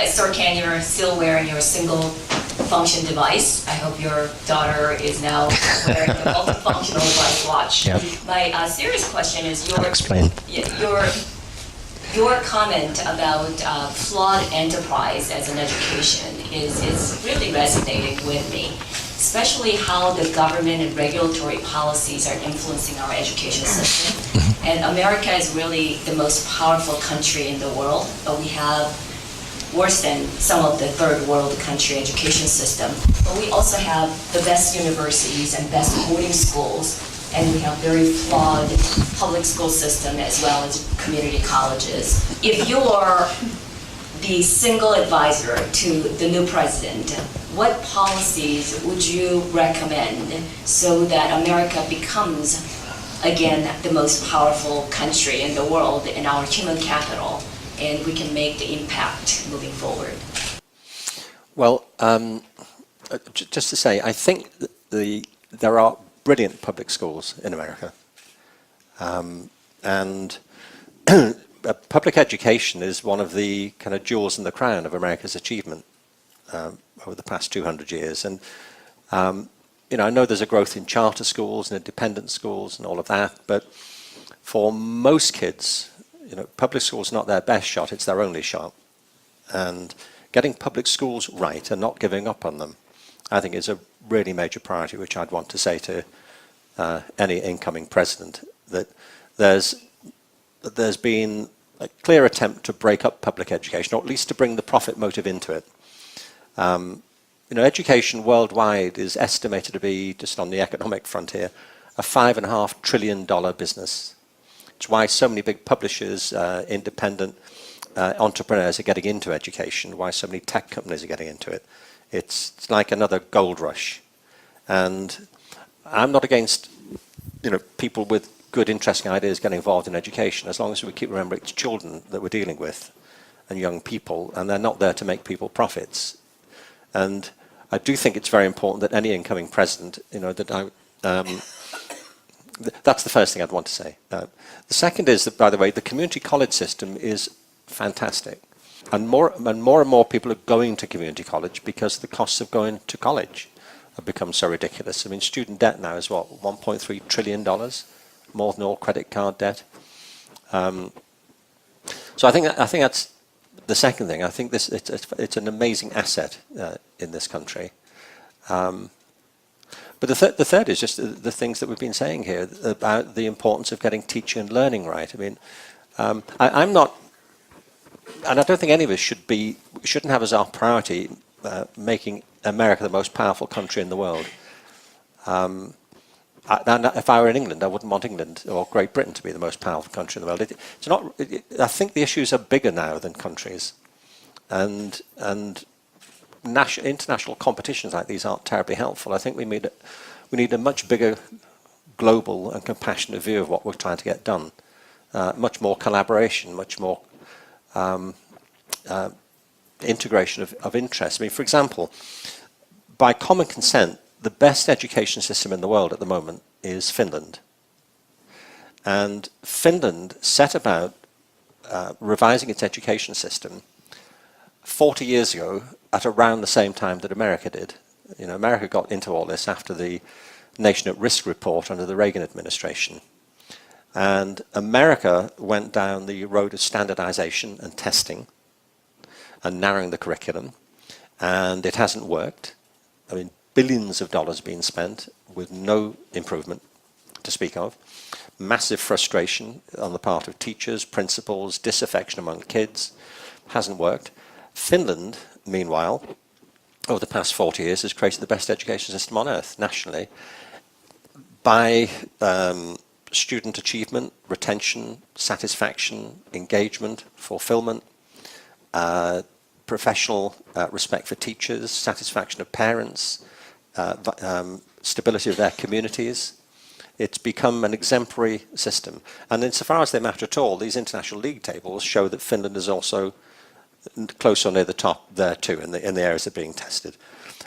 Sir Ken, you're still wearing your single-function device. I hope your daughter is now wearing the multifunctional device watch. Yep. My serious question is I'll explain. Your comment about flawed enterprise as an education is really resonating with me, especially how the government and regulatory policies are influencing our education system. And America is really the most powerful country in the world, but we have worse than some of the third world country education system. But we also have the best universities and best boarding schools, and we have very flawed public school system as well as community colleges. If you are the single advisor to the new president, what policies would you recommend so that America becomes, again, the most powerful country in the world and our human capital, and we can make the impact moving forward? Well, just to say, I think there are brilliant public schools in America. And public education is one of the kind of jewels in the crown of America's achievement over the past 200 years. And, I know there's a growth in charter schools and independent schools and all of that, but for most kids, public school's not their best shot, it's their only shot. And getting public schools right and not giving up on them, I think, is a really major priority, which I'd want to say to any incoming president, that there's been a clear attempt to break up public education, or at least to bring the profit motive into it. Education worldwide is estimated to be, just on the economic frontier, a $5.5 trillion business. It's why so many big publishers, independent entrepreneurs are getting into education, why so many tech companies are getting into it. It's like another gold rush. And I'm not against, people with good, interesting ideas getting involved in education, as long as we keep remembering it's children that we're dealing with and young people, and they're not there to make people profits. And I do think it's very important that any incoming president, that's the first thing I'd want to say. The second is that, by the way, the community college system is fantastic. And more and more people are going to community college because the costs of going to college have become so ridiculous. I mean, student debt now is what, $1.3 trillion, more than all credit card debt. So I think that's the second thing. I think it's an amazing asset in this country. But the third is just the things that we've been saying here about the importance of getting teaching and learning right. I mean, I'm not, and I don't think any of us shouldn't have as our priority making America the most powerful country in the world. And if I were in England, I wouldn't want England or Great Britain to be the most powerful country in the world. It's not. I think the issues are bigger now than countries, and international competitions like these aren't terribly helpful. I think we need a much bigger global and compassionate view of what we're trying to get done. Much more collaboration, much more integration of interests. I mean, for example, by common consent, the best education system in the world at the moment is Finland. And Finland set about revising its education system 40 years ago at around the same time that America did. America got into all this after the Nation at Risk report under the Reagan administration. And America went down the road of standardization and testing and narrowing the curriculum, and it hasn't worked. I mean, billions of dollars being spent with no improvement to speak of. Massive frustration on the part of teachers, principals, disaffection among kids. Hasn't worked. Finland, meanwhile, over the past 40 years, has created the best education system on earth nationally by student achievement, retention, satisfaction, engagement, fulfillment, professional respect for teachers, satisfaction of parents, stability of their communities. It's become an exemplary system. And insofar as they matter at all, these international league tables show that Finland is also close or near the top there too, in the areas that are being tested.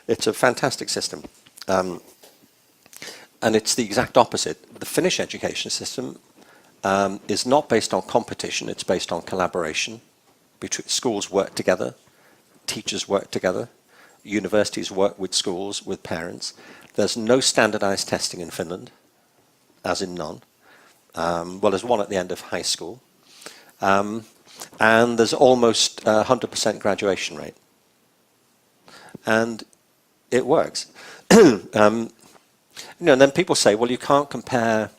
It's a fantastic system. And it's the exact opposite. The Finnish education system is not based on competition, it's based on collaboration. Schools work together, teachers work together, universities work with schools, with parents. There's no standardized testing in Finland, as in none. Well, there's one at the end of high school. And there's almost 100% graduation rate. And it works. And then people say, well, you can't compare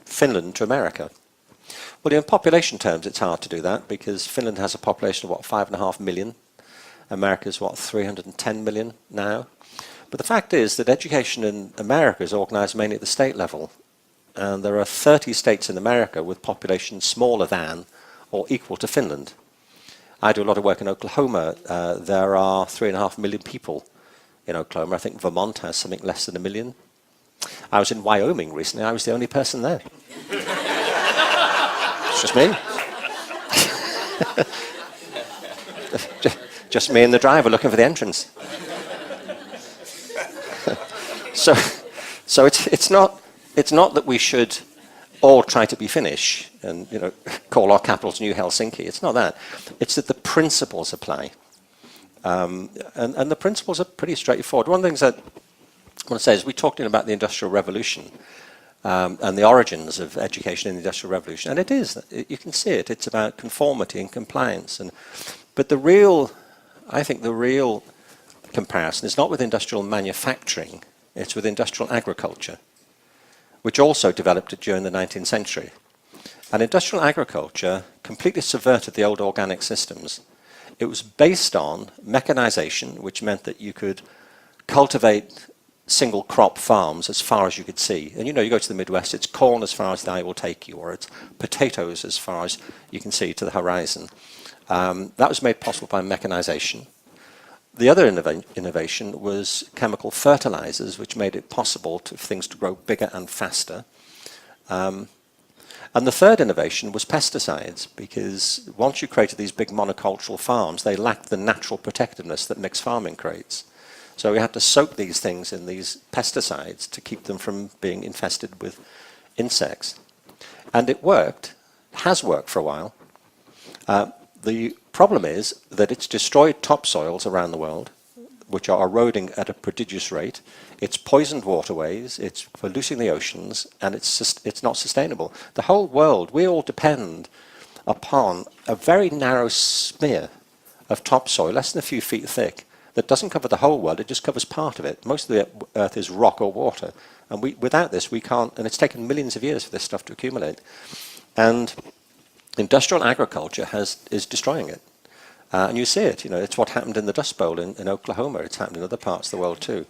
Finland to America. Well, in population terms, it's hard to do that because Finland has a population of, 5.5 million. America's, 310 million now. But the fact is that education in America is organized mainly at the state level. And there are 30 states in America with populations smaller than or equal to Finland. I do a lot of work in Oklahoma. There are 3.5 million people in Oklahoma. I think Vermont has something less than 1 million. I was in Wyoming recently. I was the only person there. It's just me. Just me and the driver looking for the entrance. So it's not that we should all try to be Finnish and call our capitals New Helsinki. It's not that. It's that the principles apply, and the principles are pretty straightforward. One of the things that I want to say is we talked about the Industrial Revolution and the origins of education in the Industrial Revolution, and it is. You can see it. It's about conformity and compliance, but I think the real comparison is not with industrial manufacturing. It's with industrial agriculture, which also developed during the 19th century. And industrial agriculture completely subverted the old organic systems. It was based on mechanization, which meant that you could cultivate single crop farms as far as you could see. And you go to the Midwest, it's corn as far as the eye will take you, or it's potatoes as far as you can see to the horizon. That was made possible by mechanization. The other innovation was chemical fertilizers, which made it possible for things to grow bigger and faster. And the third innovation was pesticides, because once you created these big monocultural farms, they lacked the natural protectiveness that mixed farming creates. So we had to soak these things in these pesticides to keep them from being infested with insects. And it worked, has worked for a while. The problem is that it's destroyed topsoils around the world, which are eroding at a prodigious rate. It's poisoned waterways, it's polluting the oceans, and it's not sustainable. The whole world, we all depend upon a very narrow smear of topsoil, less than a few feet thick, that doesn't cover the whole world, it just covers part of it. Most of the earth is rock or water. And without this, we can't, and it's taken millions of years for this stuff to accumulate. And industrial agriculture is destroying it. And you see it, it's what happened in the Dust Bowl in Oklahoma. It's happened in other parts of the world too.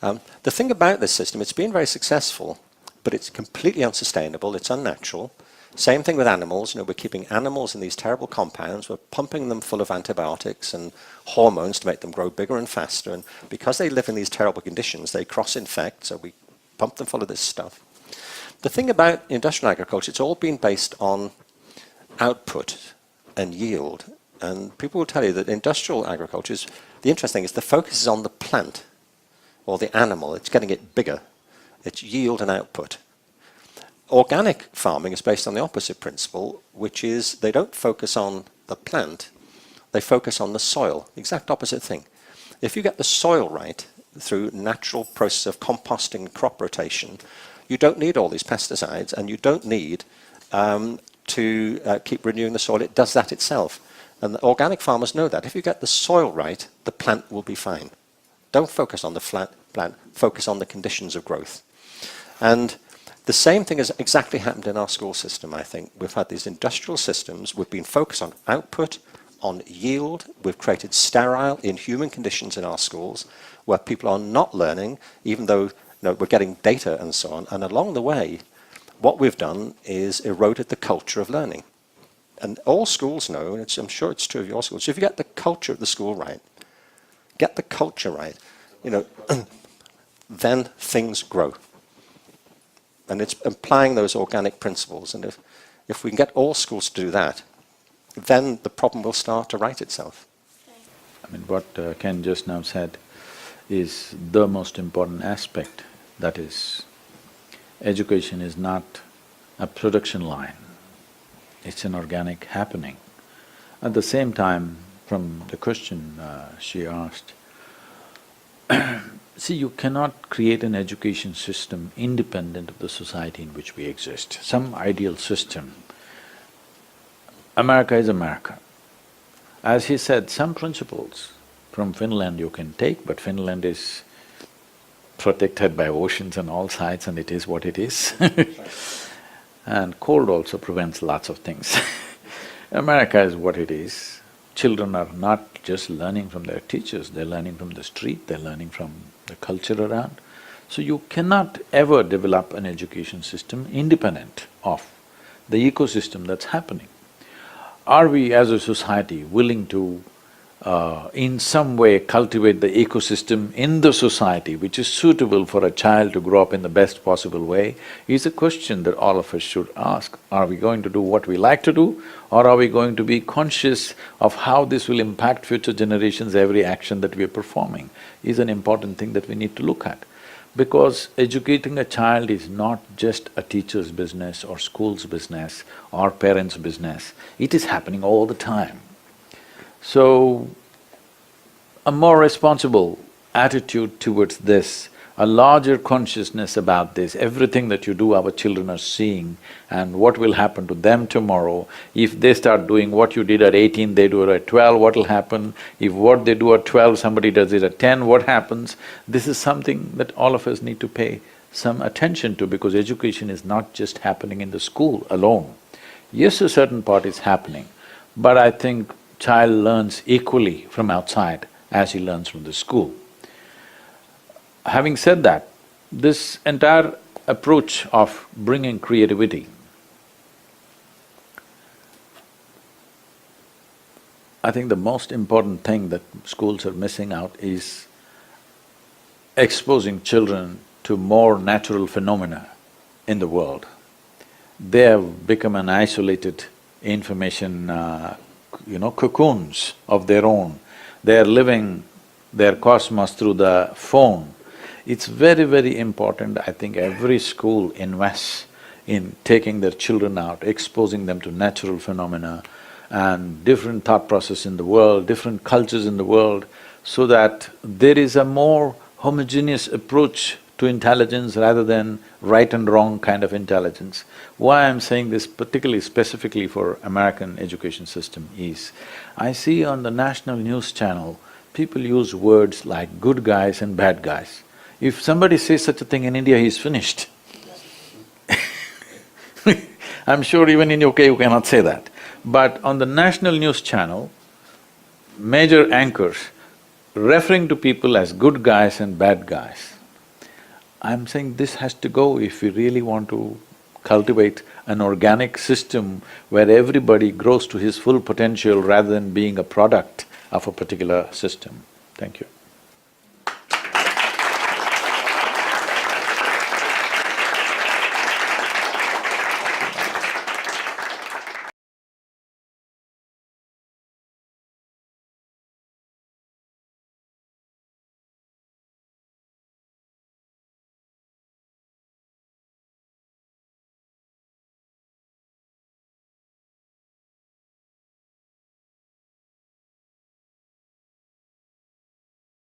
The thing about this system, it's been very successful, but it's completely unsustainable, it's unnatural. Same thing with animals. We're keeping animals in these terrible compounds. We're pumping them full of antibiotics and hormones to make them grow bigger and faster. And because they live in these terrible conditions, they cross-infect, so we pump them full of this stuff. The thing about industrial agriculture, it's all been based on output and yield. And people will tell you that industrial agriculture the interesting thing is the focus is on the plant or the animal. It's getting it bigger. It's yield and output. Organic farming is based on the opposite principle, which is they don't focus on the plant, they focus on the soil. The exact opposite thing. If you get the soil right through natural process of composting and crop rotation, you don't need all these pesticides, and you don't need to keep renewing the soil. It does that itself. And the organic farmers know that. If you get the soil right, the plant will be fine. Don't focus on the plant, focus on the conditions of growth. And the same thing has exactly happened in our school system, I think. We've had these industrial systems. We've been focused on output, on yield. We've created sterile, inhuman conditions in our schools where people are not learning, even though we're getting data and so on. And along the way, what we've done is eroded the culture of learning. And all schools know, and I'm sure it's true of your schools, so if you get the culture of the school right, get the culture right, then things grow. And it's applying those organic principles. And if we can get all schools to do that, then the problem will start to right itself. I mean, what Ken just now said is the most important aspect. That is, education is not a production line. It's an organic happening. At the same time, from the question she asked, see, you cannot create an education system independent of the society in which we exist. Some ideal system. America is America. As he said, some principles from Finland you can take, but Finland is protected by oceans on all sides and it is what it is. And cold also prevents lots of things. America is what it is. Children are not just learning from their teachers, they're learning from the street, they're learning from the culture around. So you cannot ever develop an education system independent of the ecosystem that's happening. Are we as a society willing to in some way cultivate the ecosystem in the society which is suitable for a child to grow up in the best possible way, is a question that all of us should ask. Are we going to do what we like to do, or are we going to be conscious of how this will impact future generations? Every action that we are performing is an important thing that we need to look at. Because educating a child is not just a teacher's business or school's business or parents' business, it is happening all the time. So, a more responsible attitude towards this, a larger consciousness about this, everything that you do our children are seeing and what will happen to them tomorrow. If they start doing what you did at 18, they do it at 12, what will happen? If what they do at 12, somebody does it at 10, what happens? This is something that all of us need to pay some attention to, because education is not just happening in the school alone. Yes, a certain part is happening, but I think child learns equally from outside as he learns from the school. Having said that, this entire approach of bringing creativity, I think the most important thing that schools are missing out is exposing children to more natural phenomena in the world. They have become an isolated information cocoons of their own. They are living their cosmos through the phone. It's very, very important. I think every school invests in taking their children out, exposing them to natural phenomena and different thought process in the world, different cultures in the world, so that there is a more homogeneous approach to intelligence rather than right and wrong kind of intelligence. Why I'm saying this particularly specifically for American education system is, I see on the national news channel, people use words like good guys and bad guys. If somebody says such a thing in India, he's finished. I'm sure even in UK you cannot say that. But on the national news channel, major anchors referring to people as good guys and bad guys. I'm saying this has to go if we really want to cultivate an organic system where everybody grows to his full potential rather than being a product of a particular system. Thank you.